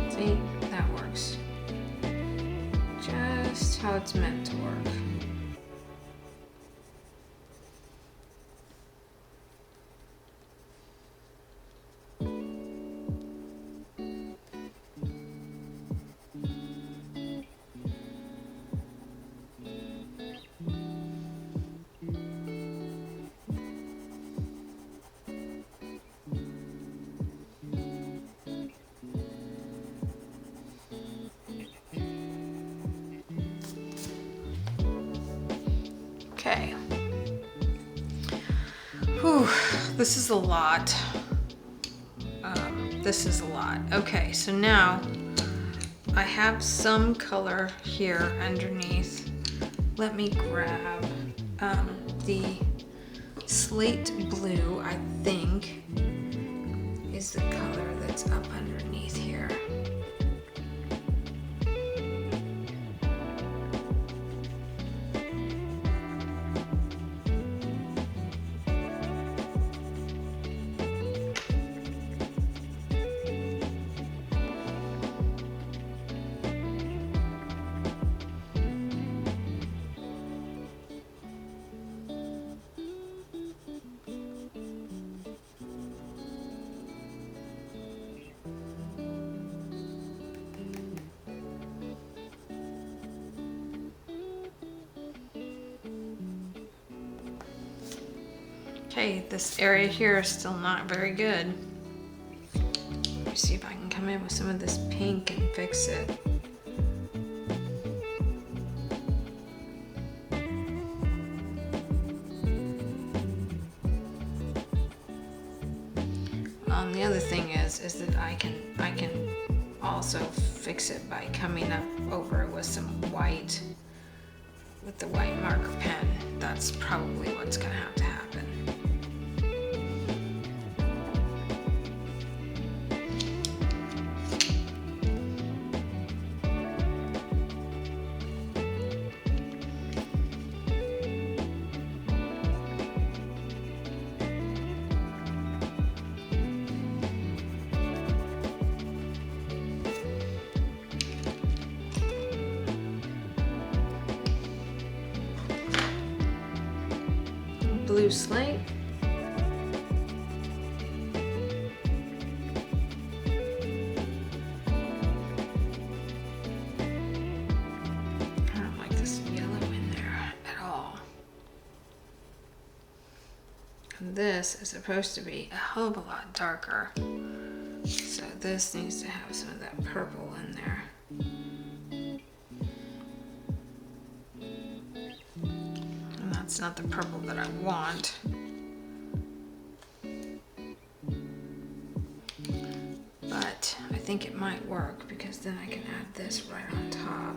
See, that works. Just how it's meant to work. Okay. Whew, this is a lot. This is a lot. Okay, so now I have some color here underneath. Let me grab the slate blue, I think, is the color that's up underneath here. Okay, this area here is still not very good. Let me see if I can come in with some of this pink and fix it. I'll The other thing is that I can also fix it by coming up over it with some white, with the white marker pen. That's probably what's gonna have to happen. Blue slate. I don't like this yellow in there at all. And this is supposed to be a hell of a lot darker. So this needs to have some of that purple in there. It's not the purple that I want. But I think it might work because then I can add this right on top.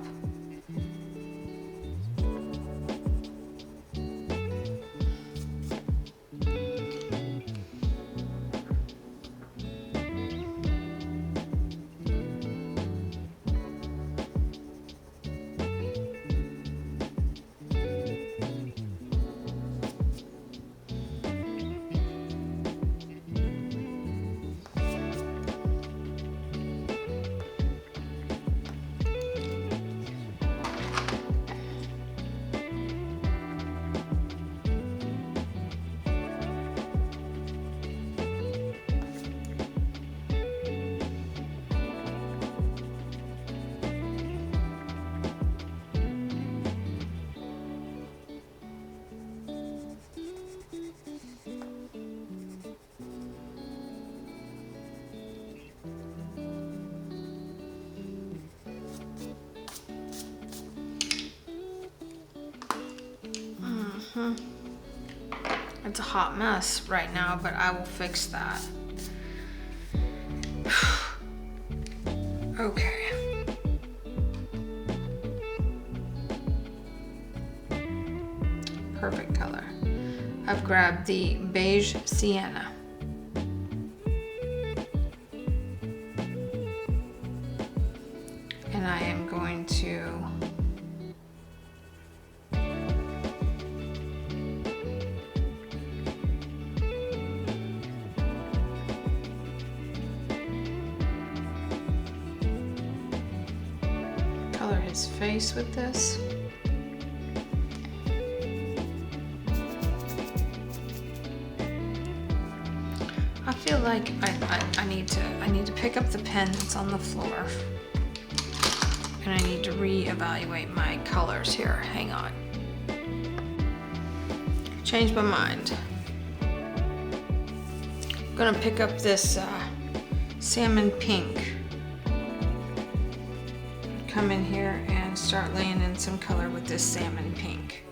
It's a hot mess right now, but I will fix that. Okay. Perfect color. I've grabbed the beige sienna. And I am going to color his face with this. I feel like I need to pick up the pen that's on the floor. And I need to reevaluate my colors here. Hang on. Changed my mind. I'm gonna pick up this salmon pink. Come in here and start laying in some color with this salmon pink.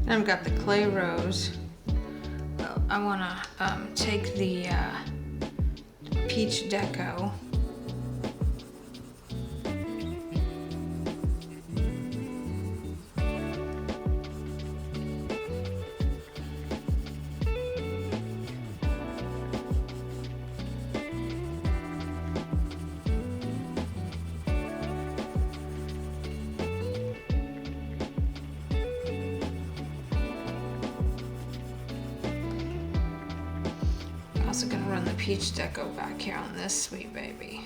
I've got the clay rose. Well, I want to take the peach deco. Also gonna run the peach deco back here on this sweet baby.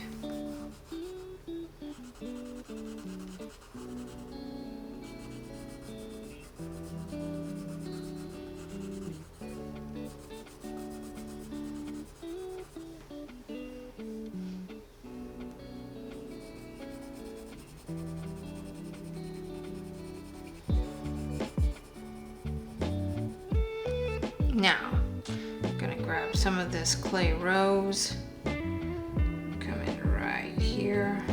some of this clay rose. Come in right here.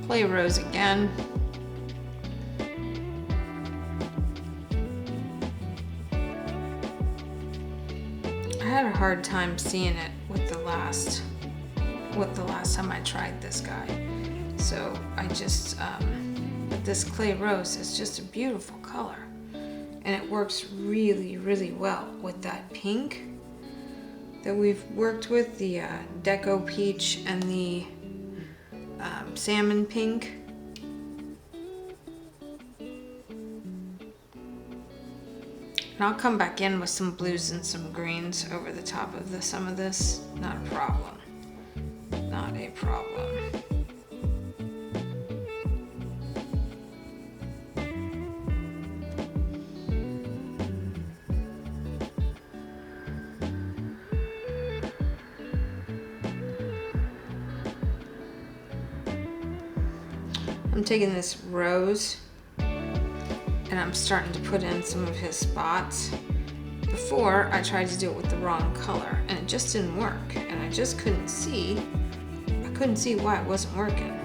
Clay rose again. I had a hard time seeing it with the last time I tried this guy. So I just, but this clay rose is just a beautiful color. And it works really, really well with that pink that we've worked with, the Deco Peach and the salmon pink. And I'll come back in with some blues and some greens over the top of some of this. Not a problem. Not a problem. I'm taking this rose and I'm starting to put in some of his spots. Before, I tried to do it with the wrong color and it just didn't work, and I just couldn't see why it wasn't working.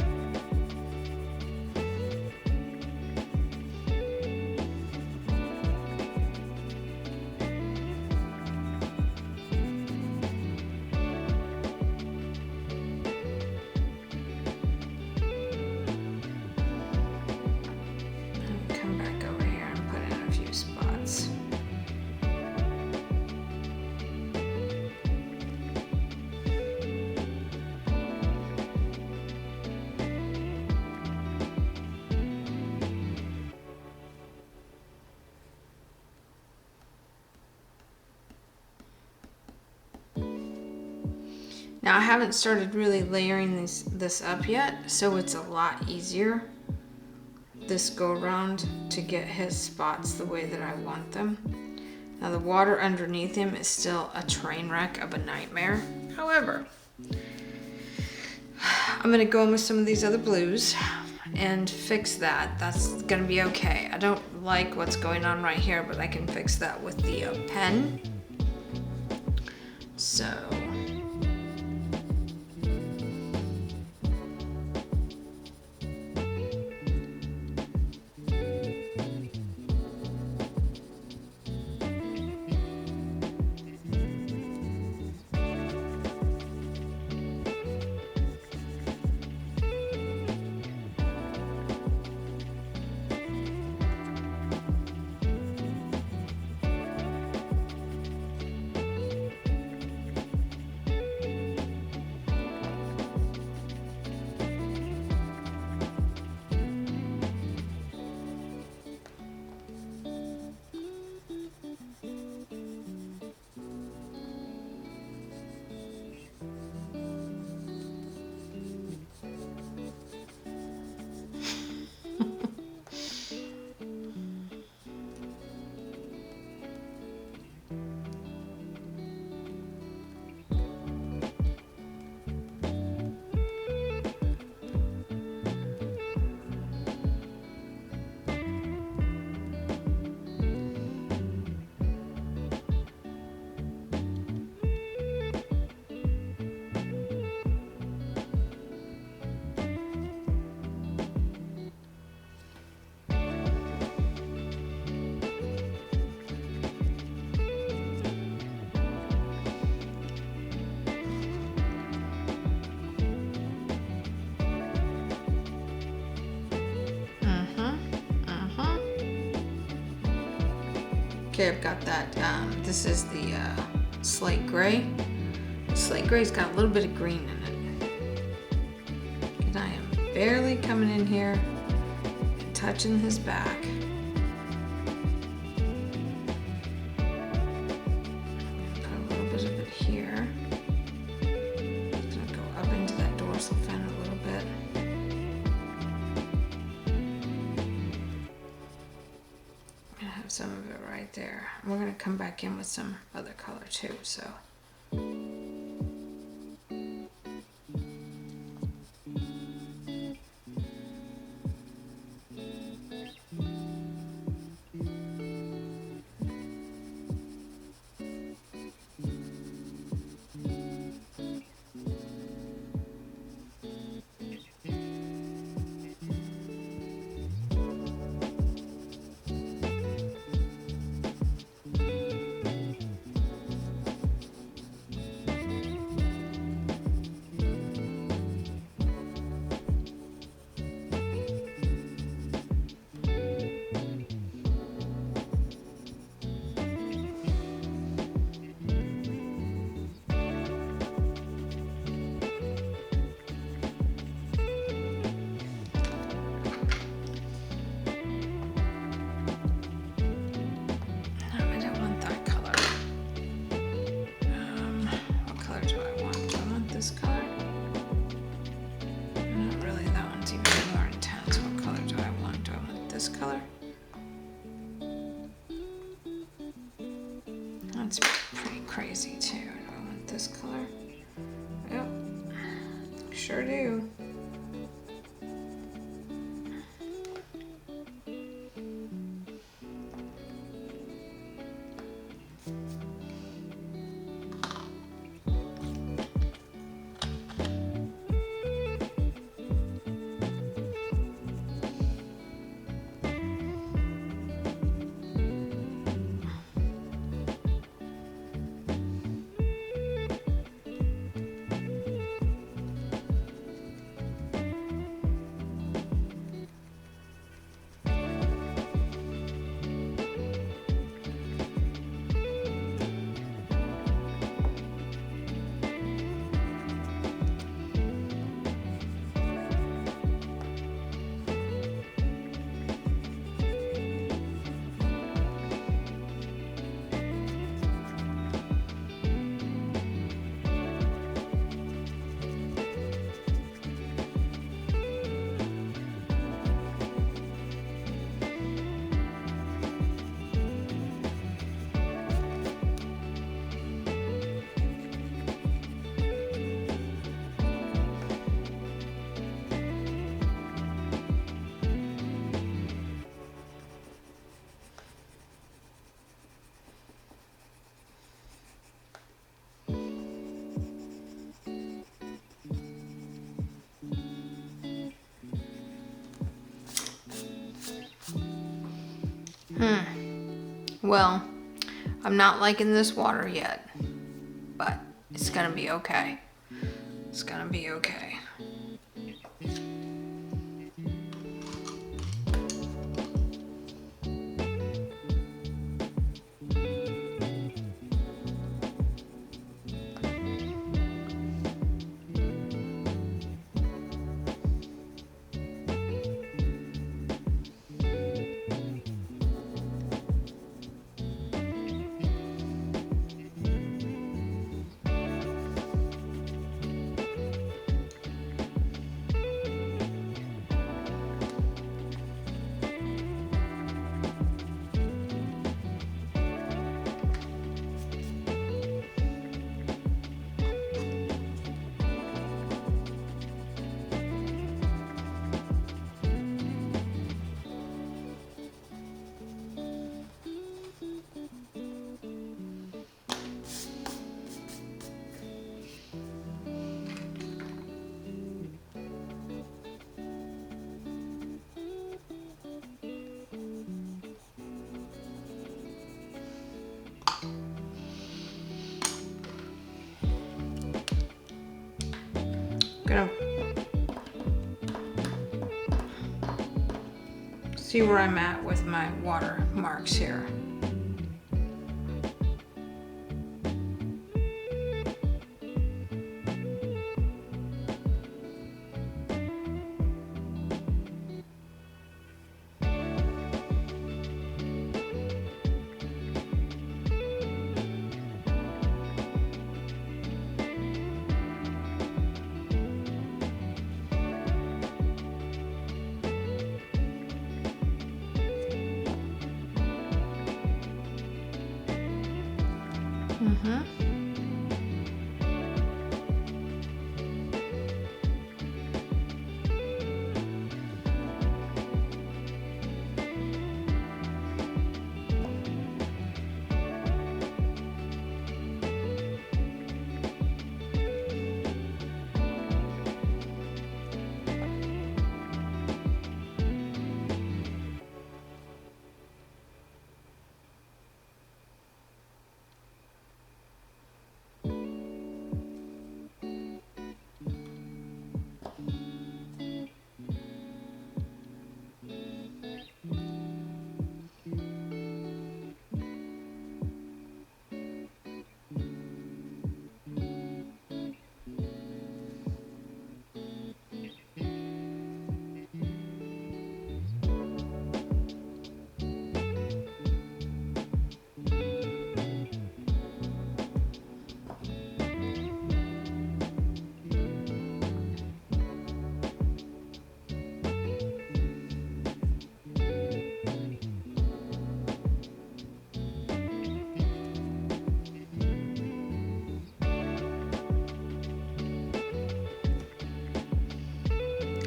Come back over here and put in a few spots. Now I haven't started really layering this up yet, so it's a lot easier this go around to get his spots the way that I want them. Now the water underneath him is still a train wreck of a nightmare. However, I'm gonna go in with some of these other blues and fix that. That's gonna be okay. I don't like what's going on right here, but I can fix that with the pen. So Okay, I've got that. This is the slate gray. Slate gray's got a little bit of green in it. And I am barely coming in here and touching his back. Put a little bit of it here. It's gonna go up into that dorsal fin a little bit. I'm gonna have some of it right there. We're gonna come back in with some other color too, so. That's pretty crazy too. Do I want this color? Yep, sure do. Well, I'm not liking this water yet, but it's gonna be okay. It's gonna be okay. Gonna see where I'm at with my water marks here.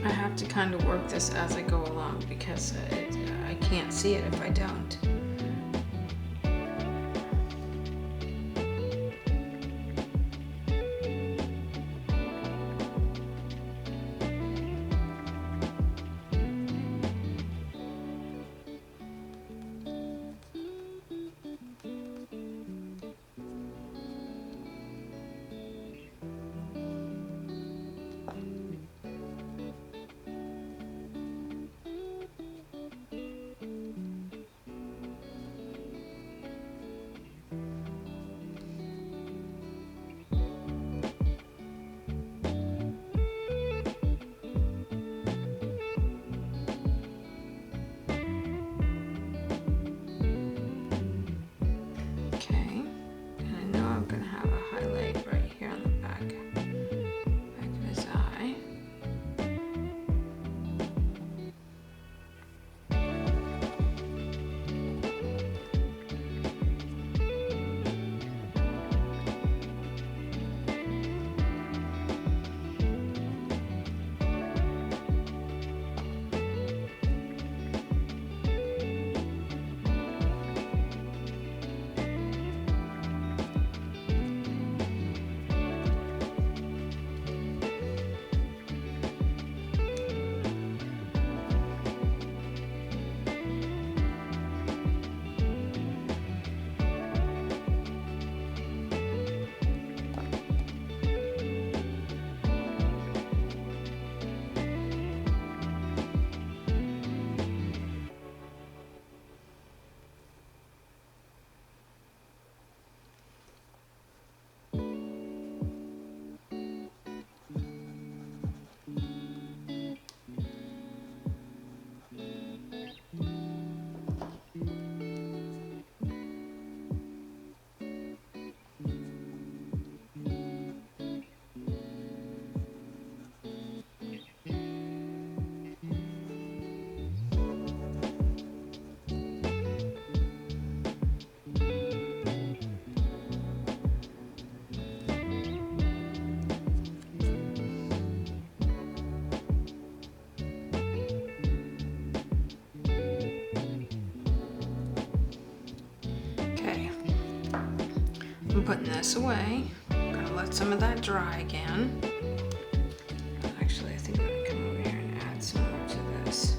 I have to kind of work this as I go along because I can't see it if I don't. I'm putting this away. I'm gonna let some of that dry again. Actually, I think I'm gonna come over here and add some more to this.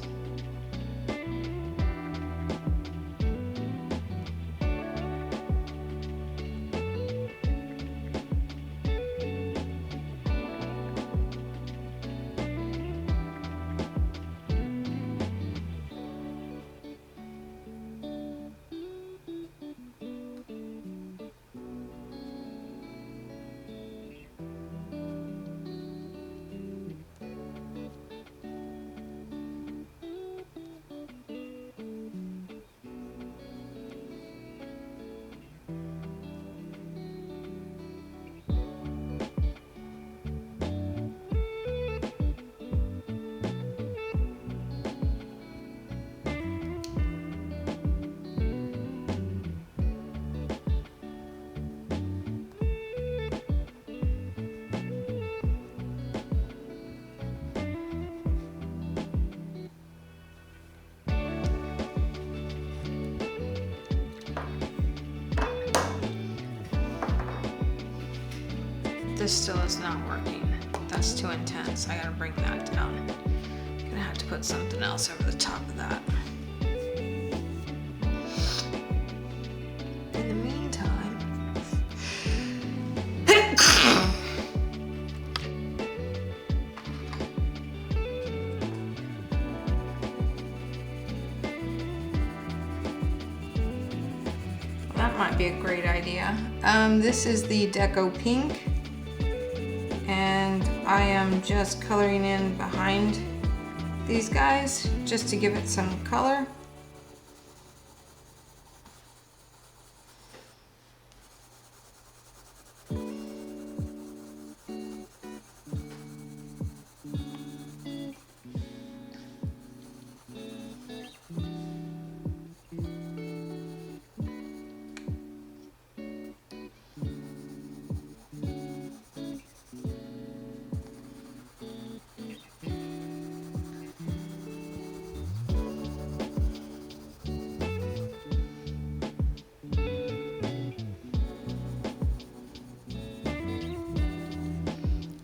this still is not working. That's too intense. I gotta bring that down. I'm gonna have to put something else over the top of that. In the meantime, that might be a great idea. This is the Deco Pink, and I am just coloring in behind these guys just to give it some color.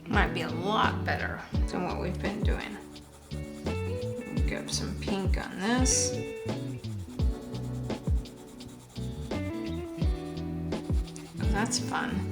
Might be a lot better than what we've been doing. Get some pink on this. Oh, that's fun.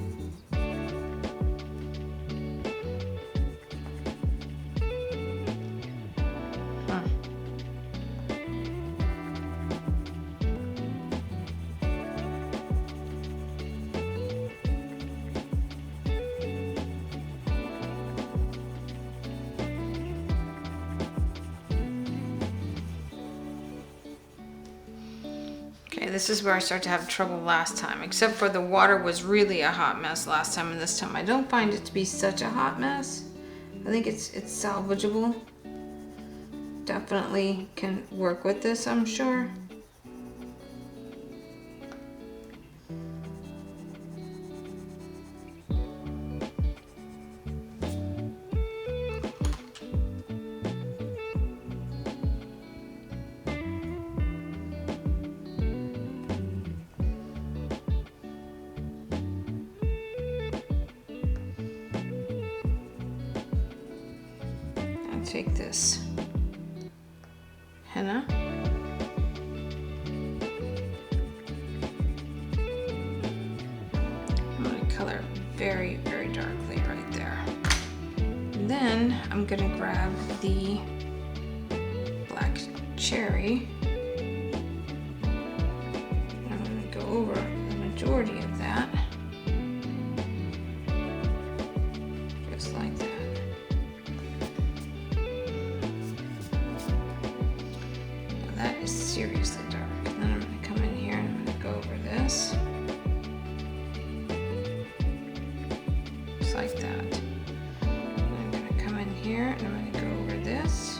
Okay, this is where I start to have trouble last time, except for the water was really a hot mess last time, and this time I don't find it to be such a hot mess. I think it's salvageable. Definitely can work with this, I'm sure. Take this henna. I'm going to color very, very darkly right there. And then I'm going to grab the black cherry. And I'm going to go over the majority of that. Just like that. That is seriously dark. And then I'm going to come in here and I'm going to go over this. Just like that. And I'm going to come in here and I'm going to go over this.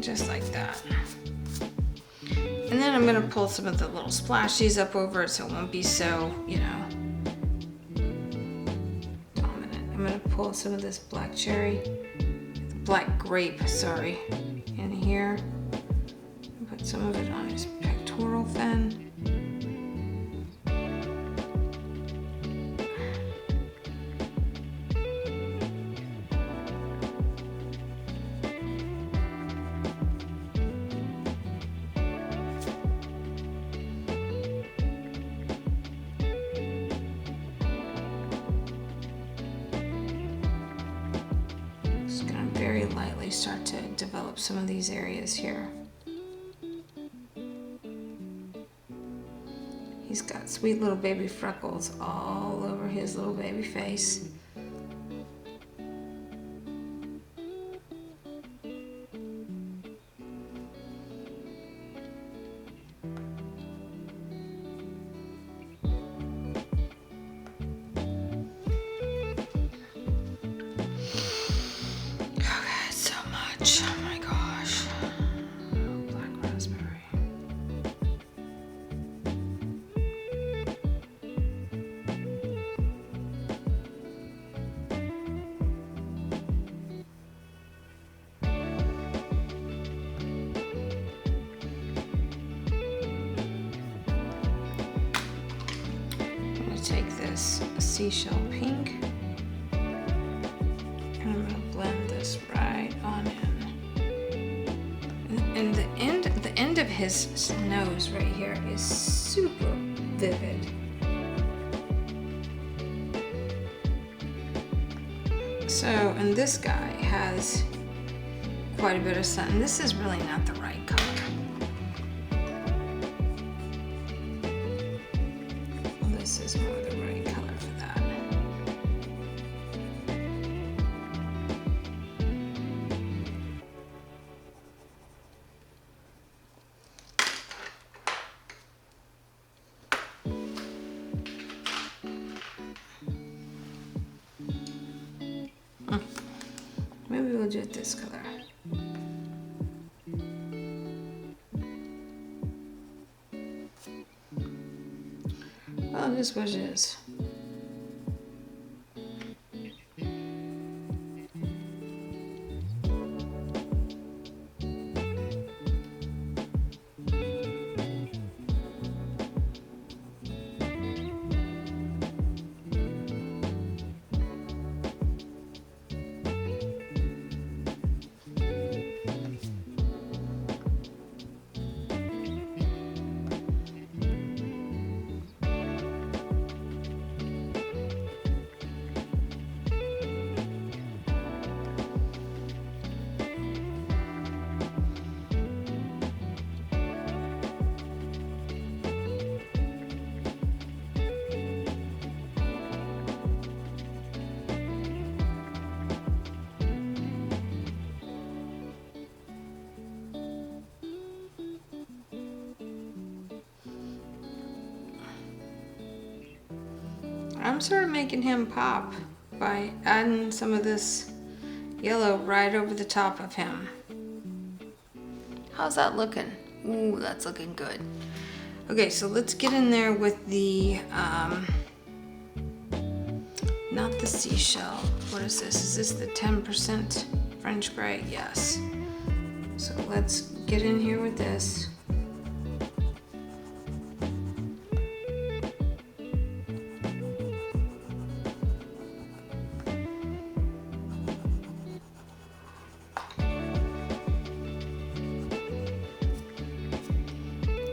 Just like that. And then I'm going to pull some of the little splashies up over it so it won't be so, you know, dominant. I'm going to pull some of this black cherry, black grape, sorry, in here. Put some of it on his pectoral fin. Very lightly start to develop some of these areas here. He's got sweet little baby freckles all over his little baby face. this seashell pink. And I'm gonna blend this right on in. And the end of his nose right here is super vivid. So, and this guy has quite a bit of sun. This is really not the right color. This is more the right color for that. Maybe we'll do it this color. Well, it is what it is. I'm sort of making him pop by adding some of this yellow right over the top of him. How's that looking? Ooh, that's looking good. Okay, so let's get in there with the, not the seashell. What is this? Is this the 10% French gray? Yes. So let's get in here with this.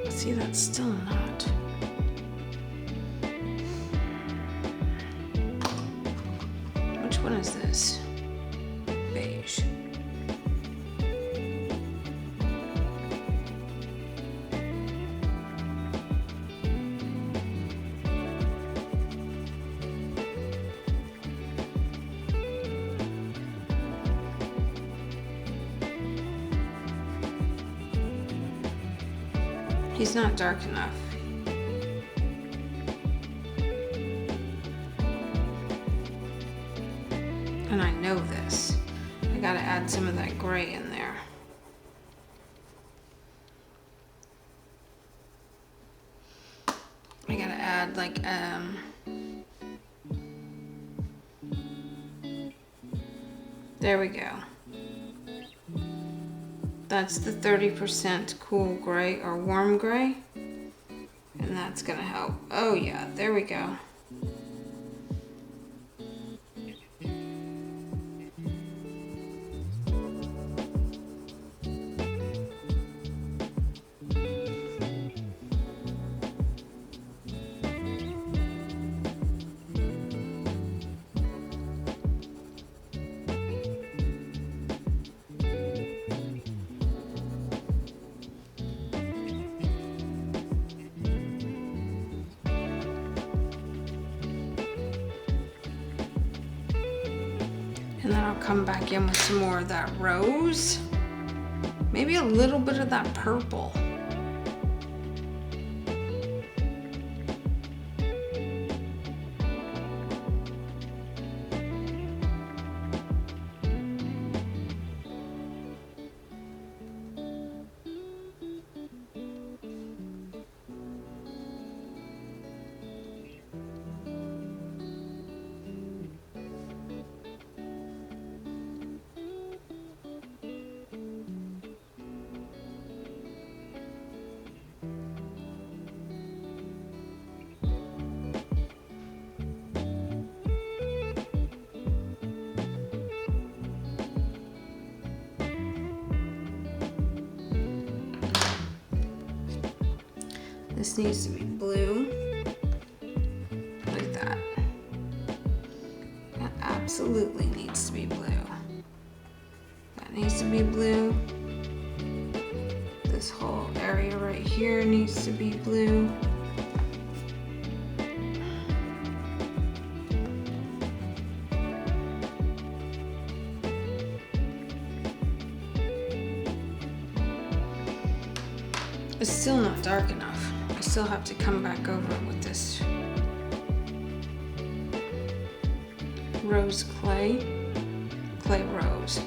See, that's still not. Which one is this? Beige. He's not dark enough. And I know this. I gotta add some of that gray in there. I gotta add like, there we go. That's the 30% cool gray or warm gray. And that's gonna help. Oh yeah, there we go. And then I'll come back in with some more of that rose. Maybe a little bit of that purple. This needs to be blue. Like that. That absolutely needs to be blue. That needs to be blue. This whole area right here needs to be blue. It's still not dark enough. I still have to come back over it with this rose clay rose.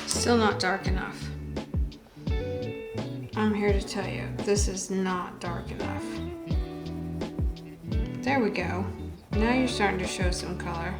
Still not dark enough. I'm here to tell you, this is not dark enough. There we go. Now you're starting to show some color.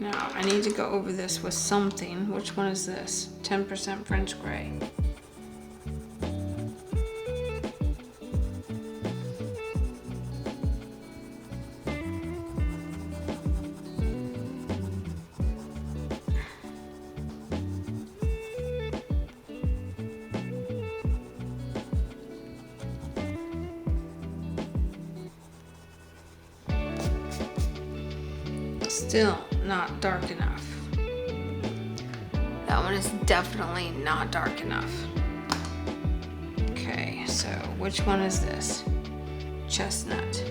Now, I need to go over this with something. Which one is this? 10% French gray. Still not dark enough. That one is definitely not dark enough. Okay, so which one is this? Chestnut.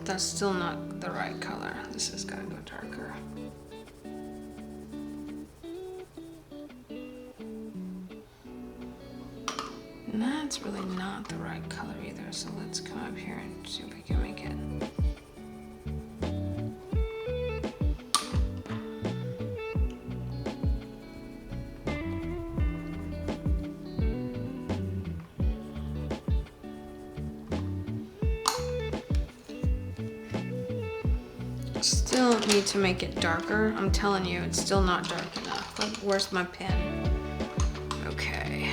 That's still not the right color. This has got to go darker. And that's really not the right color either, so let's come up here and see if we can make it. Still need to make it darker. I'm telling you, it's still not dark enough. But where's my pen? Okay.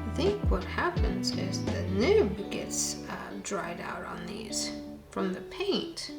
I think what happens is the nib gets dried out on these from the paint.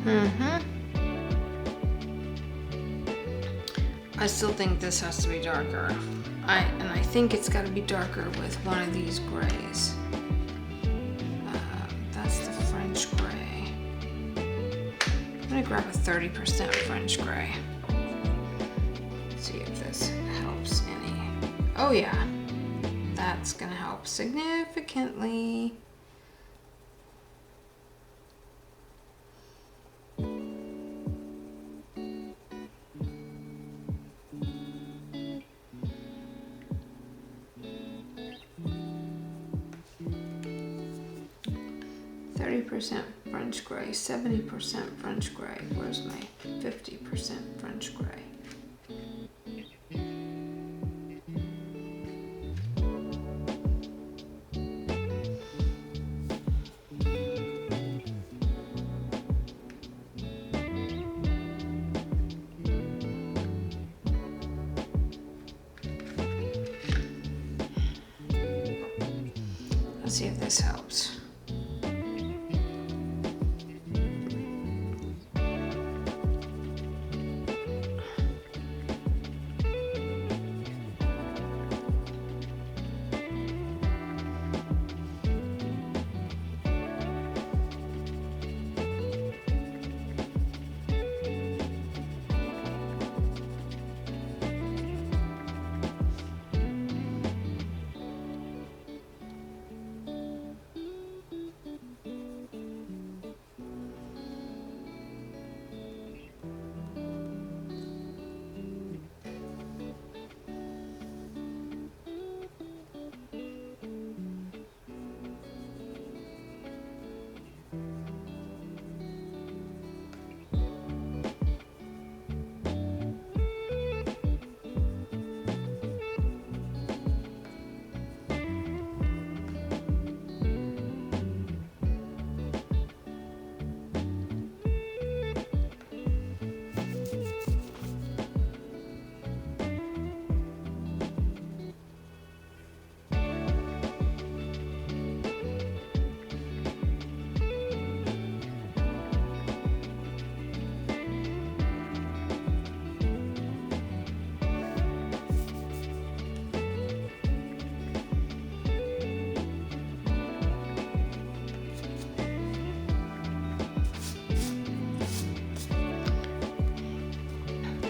嗯哼。 I still think this has to be darker. I think it's got to be darker with one of these grays. That's the French gray. I'm gonna grab a 30% French gray. See if this helps any. Oh yeah, that's gonna help significantly. French gray, 70% French gray. Where's my 50% French gray? Let's see if this helps.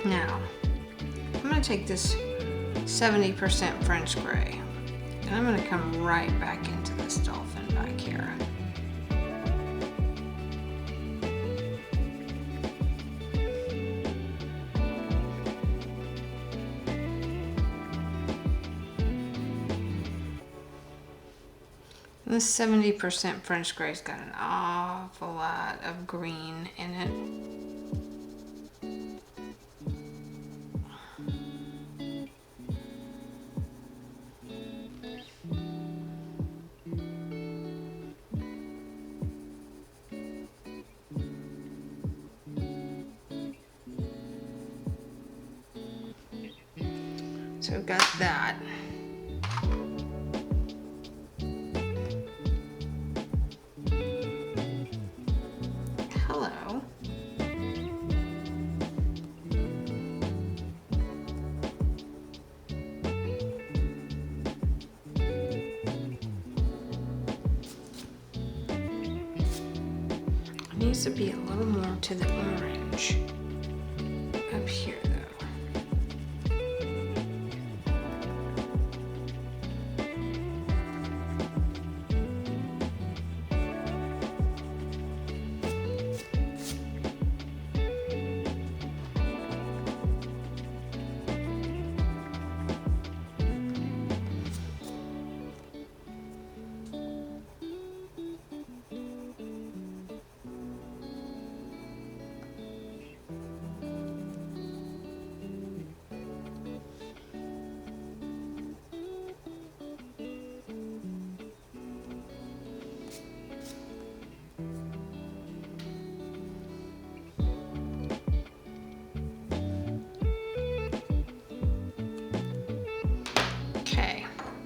Now, I'm gonna take this 70% French gray, and I'm gonna come right back into this dolphin back here. This 70% French gray's got an awful lot of green in it. So we've got that. Hello. It needs to be a little more to the orange up here though.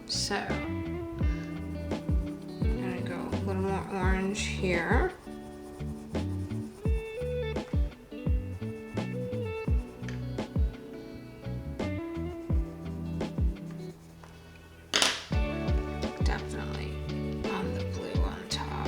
So, I'm gonna go a little more orange here. Definitely on the blue on top.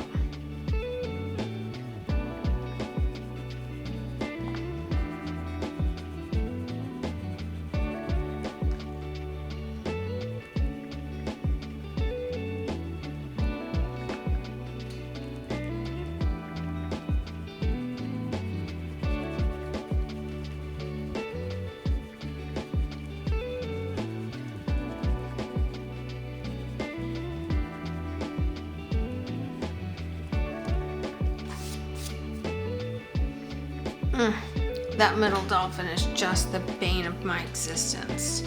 That middle dolphin is just the bane of my existence.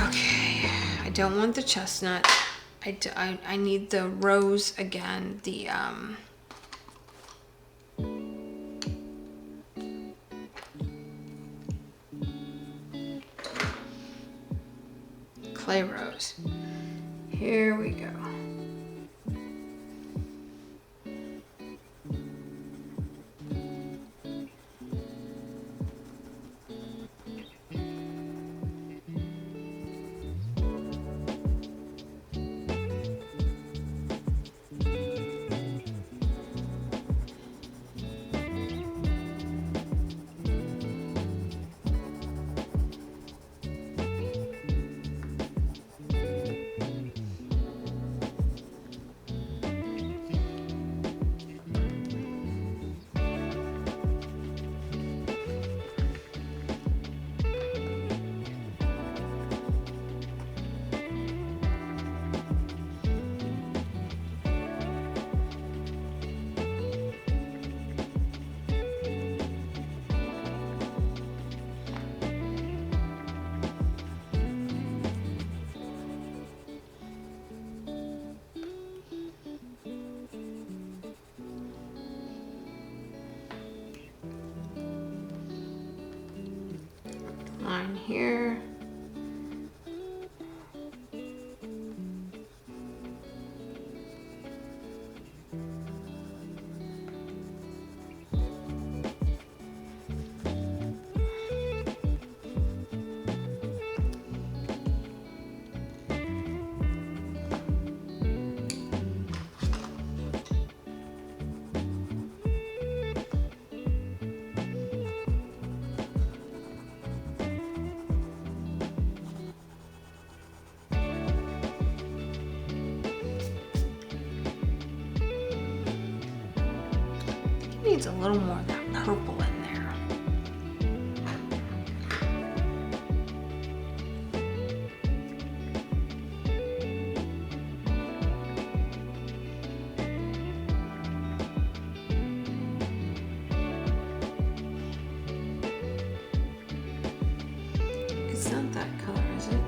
Okay, I don't want the chestnut. I need the rose again, the clay rose. Here we go. Line here. needs a little more of that purple in there. It's not that color, is it?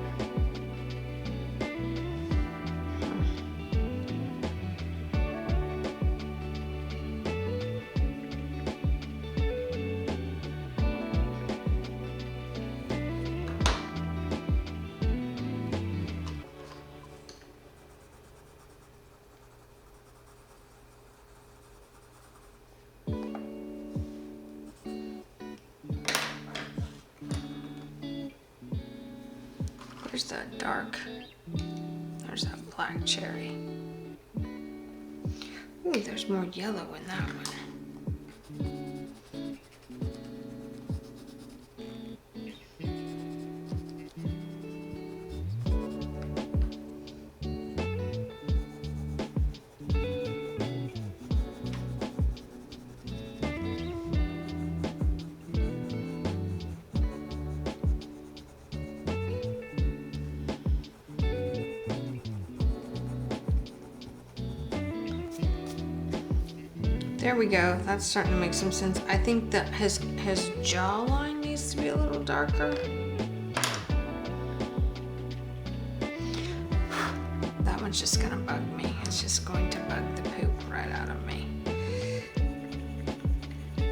Where's that dark? There's that black cherry. Ooh, there's more yellow in that one. There we go. That's starting to make some sense. I think that his jawline needs to be a little darker. That one's just gonna bug me. It's just going to bug the poop right out of me.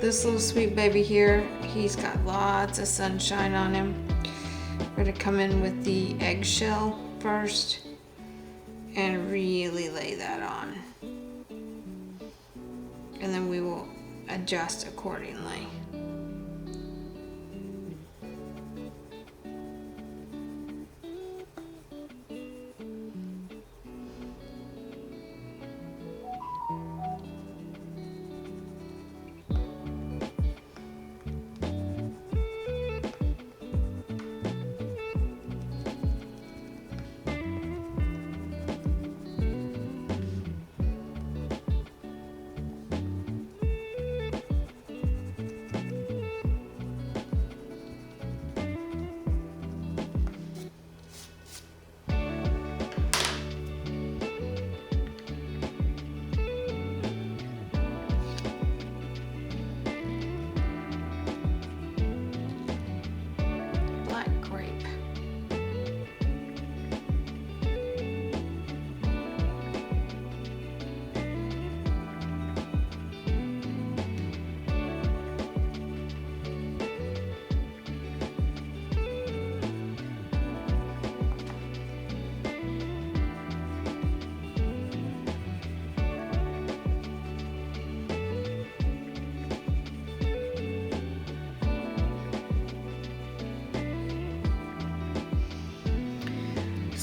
This little sweet baby here, he's got lots of sunshine on him. We're gonna come in with the eggshell first and really lay that on. And then we will adjust accordingly.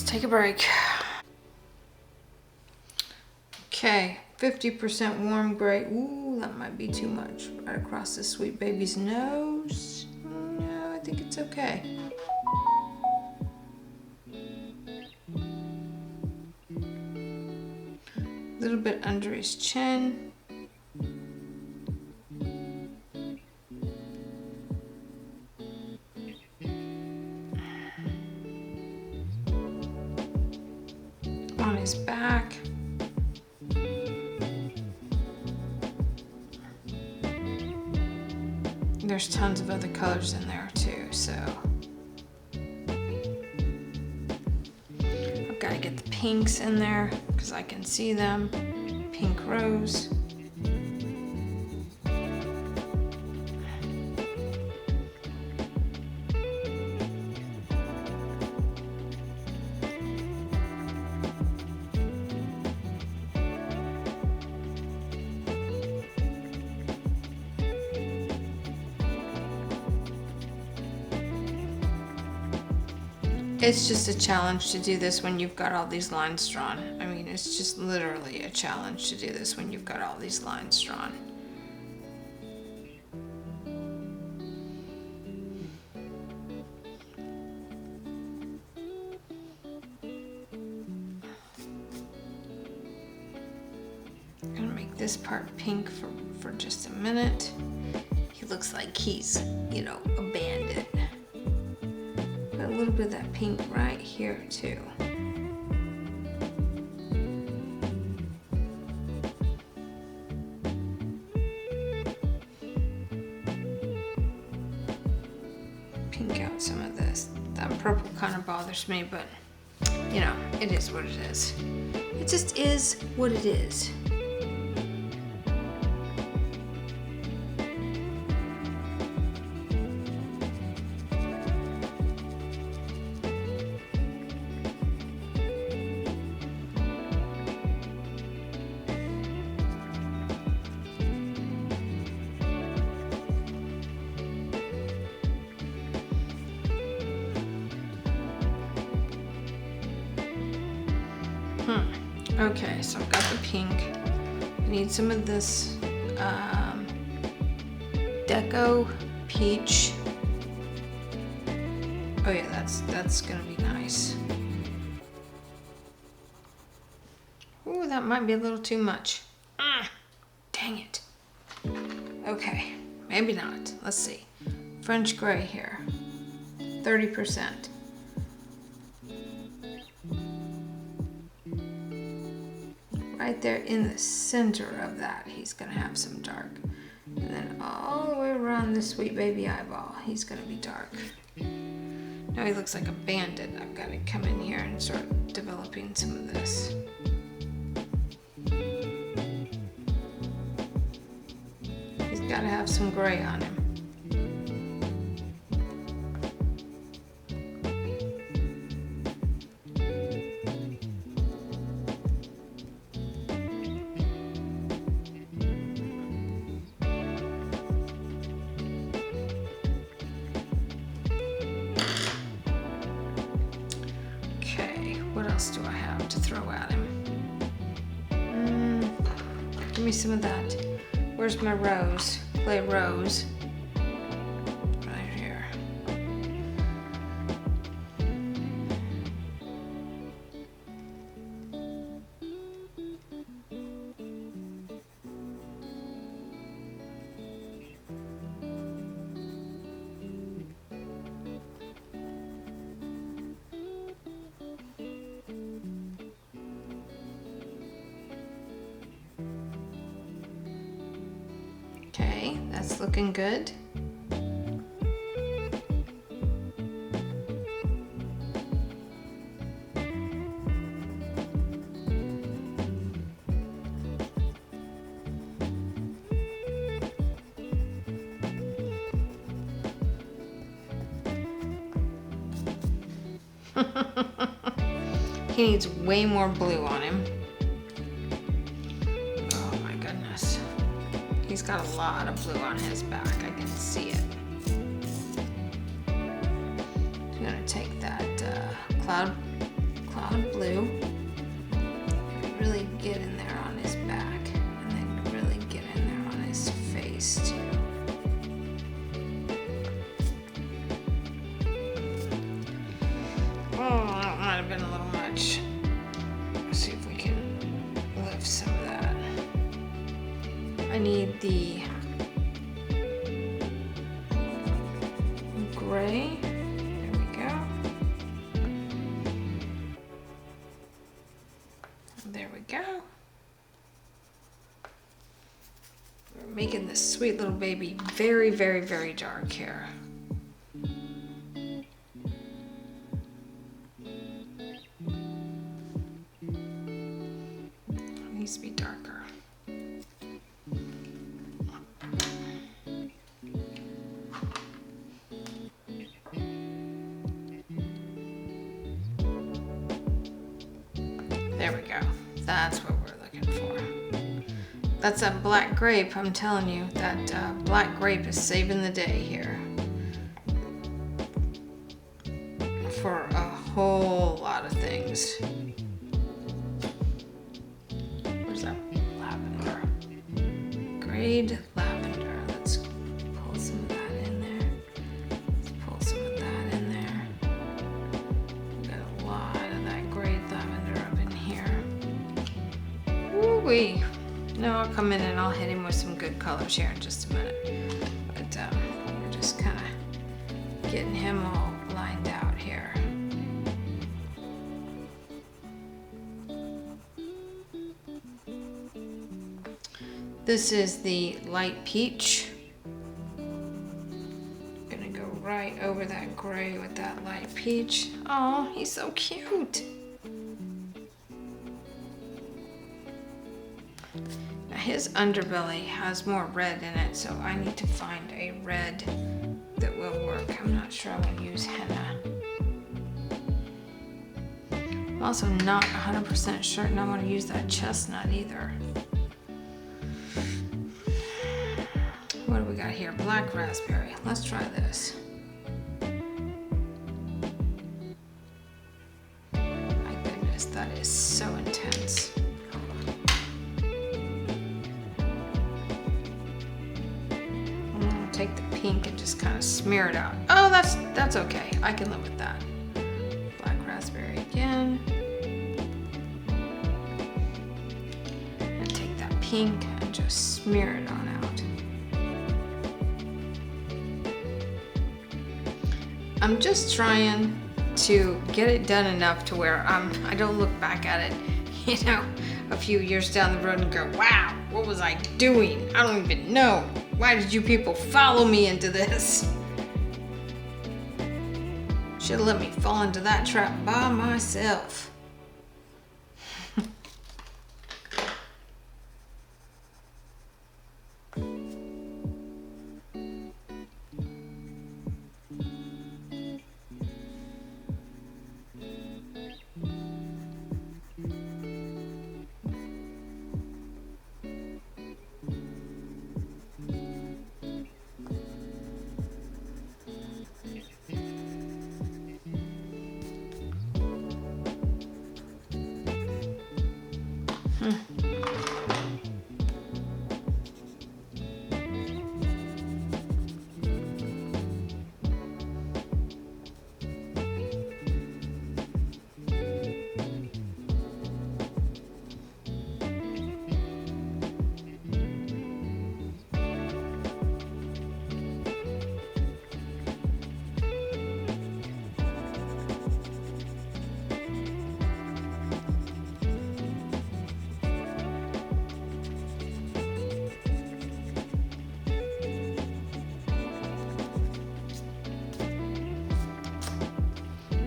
Take a break. Okay, 50% warm gray. Ooh, that might be too much. Right across this sweet baby's nose. No, I think it's okay. A little bit under his chin. On his back. There's tons of other colors in there too, so I've got to get the pinks in there because I can see them. Pink rose. It's just a challenge to do this when you've got all these lines drawn. I mean, it's just literally a challenge to do this when you've got all these lines drawn. I'm gonna make this part pink for just a minute. He looks like he's, you know, a bandit. Put a little bit of that pink right here too. Pink out some of this. That purple kind of bothers me, but you know, it is what it is. It just is what it is. Okay, so I've got the pink. I need some of this Deco Peach. Oh yeah, that's gonna be nice. Ooh, that might be a little too much. Dang it. Okay, maybe not. Let's see. French gray here, 30%. Right there in the center of that, he's gonna have some dark. And then all the way around this sweet baby eyeball, he's gonna be dark. Now he looks like a bandit. I've gotta come in here and start developing some of this. He's gotta have some gray on him. What else do I have to throw at him? Give me some of that. Where's my rose? Play rose. Right here. Okay, that's looking good. He needs way more blue on him. Oh my goodness. He's got a lot of blue on his back. I can see it. I'm gonna take that cloud blue and really get in there on his back, and then really get in there on his face too. Oh, that might have been a little much. Let's see if we can lift some of that. I need the gray. There we go. There we go. We're making this sweet little baby very, very, very dark here. Needs to be darker. There we go. That's what we're looking for. That's that black grape. I'm telling you, that black grape is saving the day here for a whole lot of things. Where's that lavender? Grade lavender. Let's pull some of that in there. Let's pull some of that in there. We've got a lot of that grade lavender up in here. Woo-wee. No, I'll come in and I'll hit him with some good colors here in just a minute. But we're just kind of getting him all lined out here. This is the light peach. Gonna go right over that gray with that light peach. Oh, he's so cute. Now his underbelly has more red in it, so I need to find a red that will work. I'm not sure I would use henna. I'm also not 100% certain I want to use that chestnut either. What do we got here? Black raspberry. Let's try this. My goodness, that is so intense. Take the pink and just kind of smear it out. Oh, that's okay. I can live with that. Black raspberry again. And take that pink and just smear it on out. I'm just trying to get it done enough to where I don't look back at it, you know, a few years down the road and go, wow, what was I doing? I don't even know. Why did you people follow me into this? Should have let me fall into that trap by myself.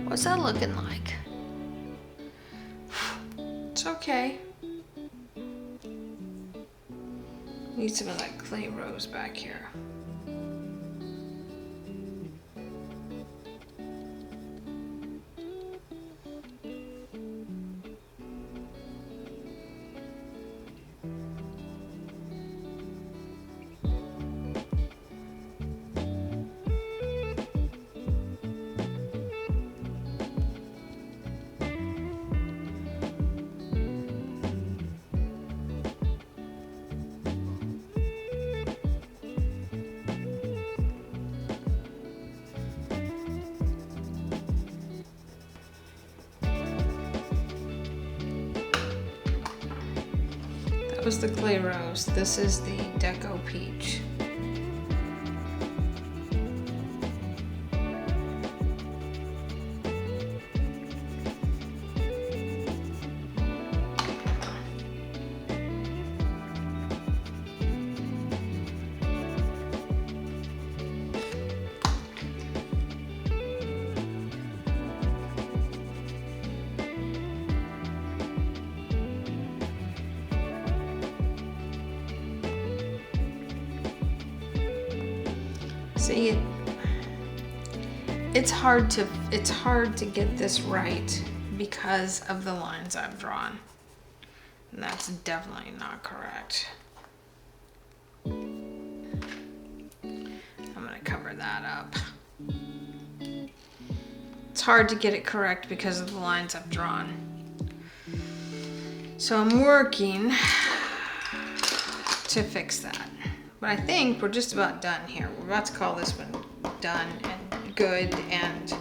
What's that looking like? It's okay. Need some of that clay rose back here. That was the clay rose. This is the deco peach. See, it's hard to get this right because of the lines I've drawn. And that's definitely not correct. I'm gonna cover that up. It's hard to get it correct because of the lines I've drawn. So I'm working to fix that. But I think we're just about done here. We're about to call this one done and good and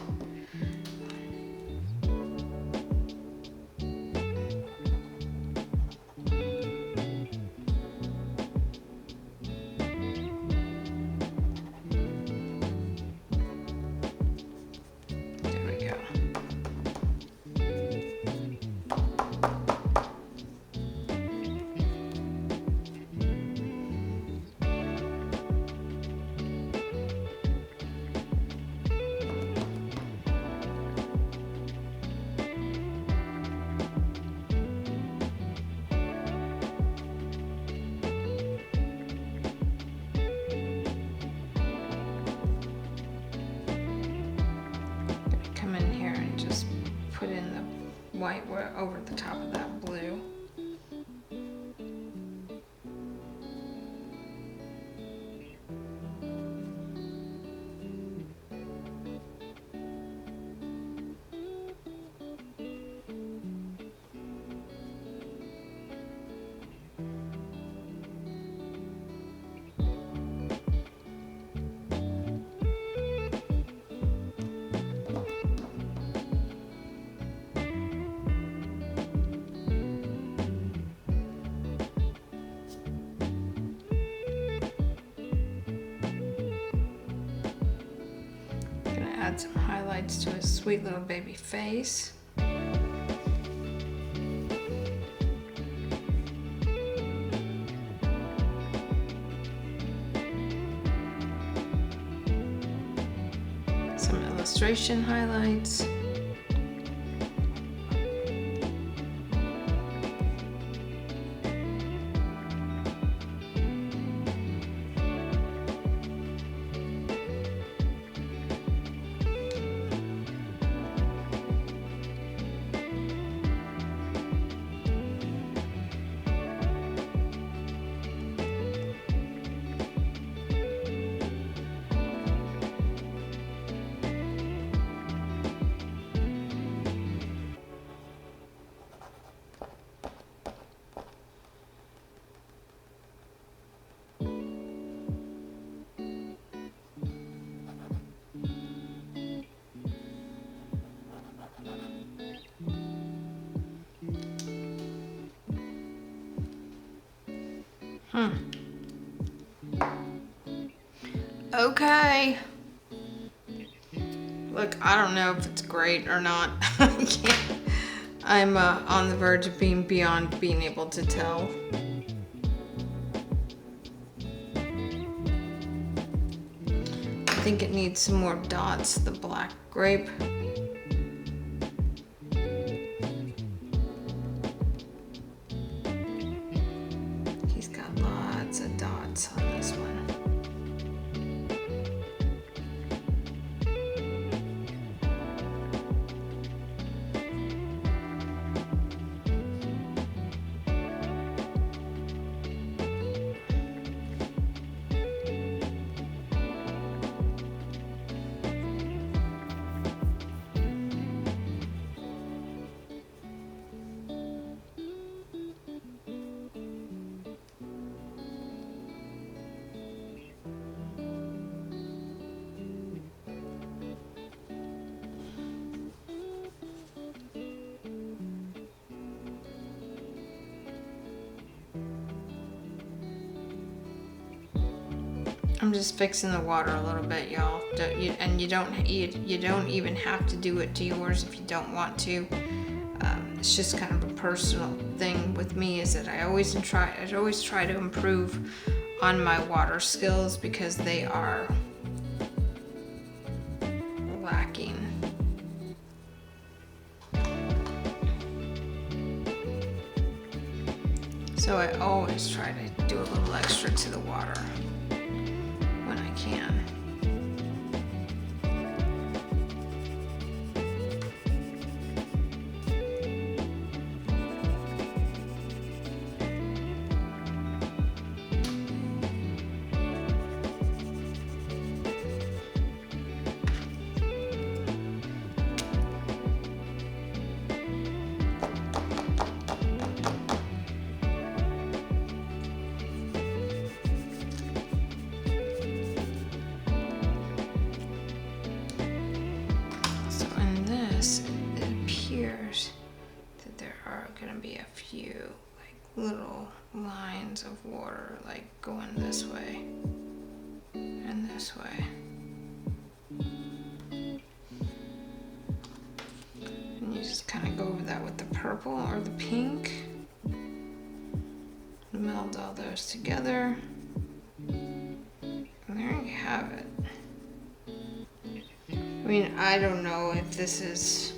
white over the top of that blue. Add some highlights to his sweet little baby face. Some illustration highlights. Okay. Look, I don't know if it's great or not. I'm on the verge of being beyond being able to tell. I think it needs some more dots, the black grape. He's got lots of dots on this one. I'm just fixing the water a little bit, y'all. You don't even have to do it to yours if you don't want to. It's just kind of a personal thing with me, is that I always try to improve on my water skills because they are lacking. So I always try to do a little extra to the water when I can. Be a few like little lines of water like going this way and this way, and you just kind of go over that with the purple or the pink, meld all those together, and there you have it. I mean, I don't know if this is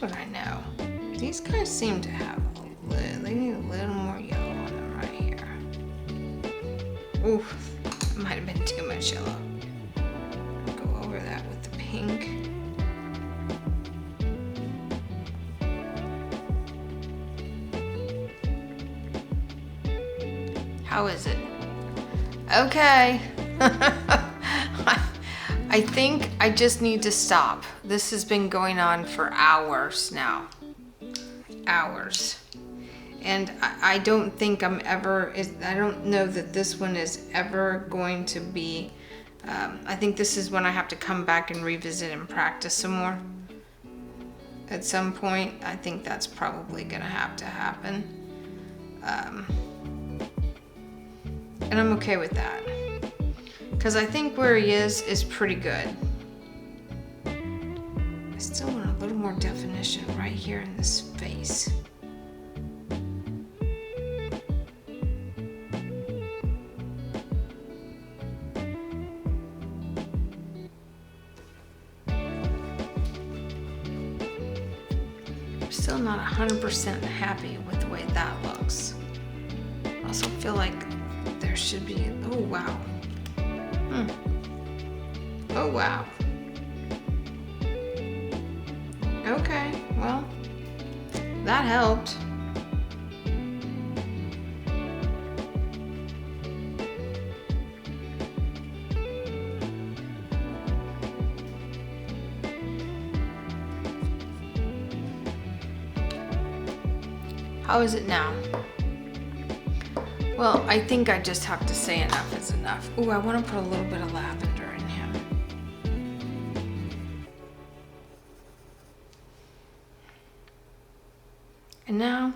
what I know. These guys seem to have they need a little more yellow on them right here. Oof, might have been too much yellow. Go over that with the pink. How is it? Okay. I think I just need to stop. This has been going on for hours now. Hours. And I don't think I don't know that this one is ever going to be, I think this is when I have to come back and revisit and practice some more. At some point, I think that's probably gonna have to happen. And I'm okay with that. Because I think where he is pretty good. I still want a little more definition right here in this face. I'm still not 100% happy with the way that looks. I also feel like there should be, oh wow. Oh wow. Okay, well, that helped. How is it now? Well, I think I just have to say enough is enough. Ooh, I want to put a little bit of lavender in him. And now,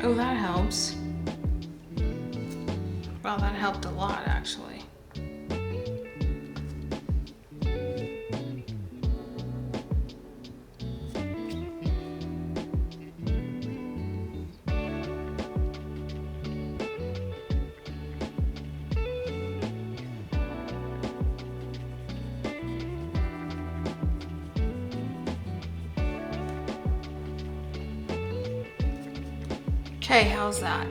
oh, that helps. Well, that helped a lot, actually. Okay, how's that?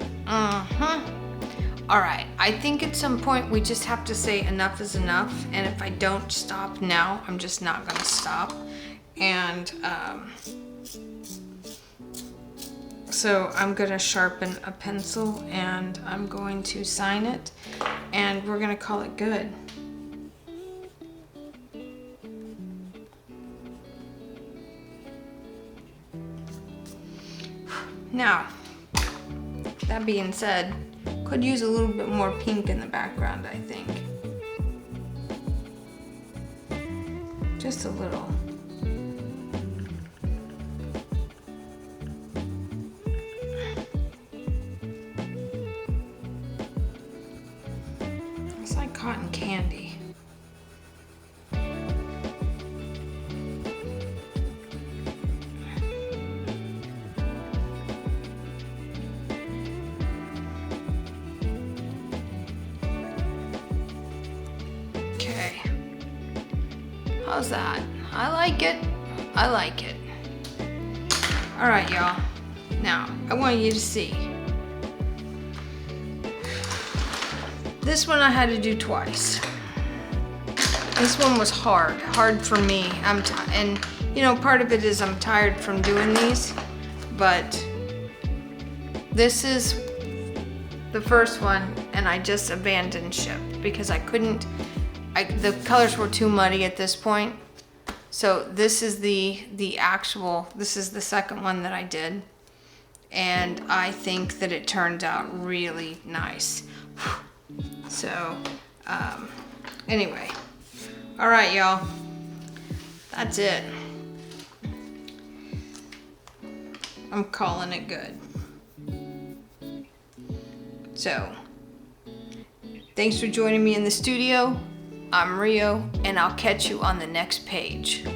All right, I think at some point we just have to say enough is enough, and if I don't stop now, I'm just not gonna stop. And so I'm gonna sharpen a pencil and I'm going to sign it, and we're gonna call it good. Now, that being said, could use a little bit more pink in the background, I think. Just a little. It's like cotton candy. How's that? I like it. I like it. All right, y'all. Now, I want you to see. This one I had to do twice. This one was hard for me. And you know, part of it is I'm tired from doing these, but this is the first one, and I just abandoned ship because I couldn't. The colors were too muddy at this point. So this is the actual, this is the second one that I did. And I think that it turned out really nice. So, anyway. All right, y'all. That's it. I'm calling it good. So, thanks for joining me in the studio. I'm Rio, and I'll catch you on the next page.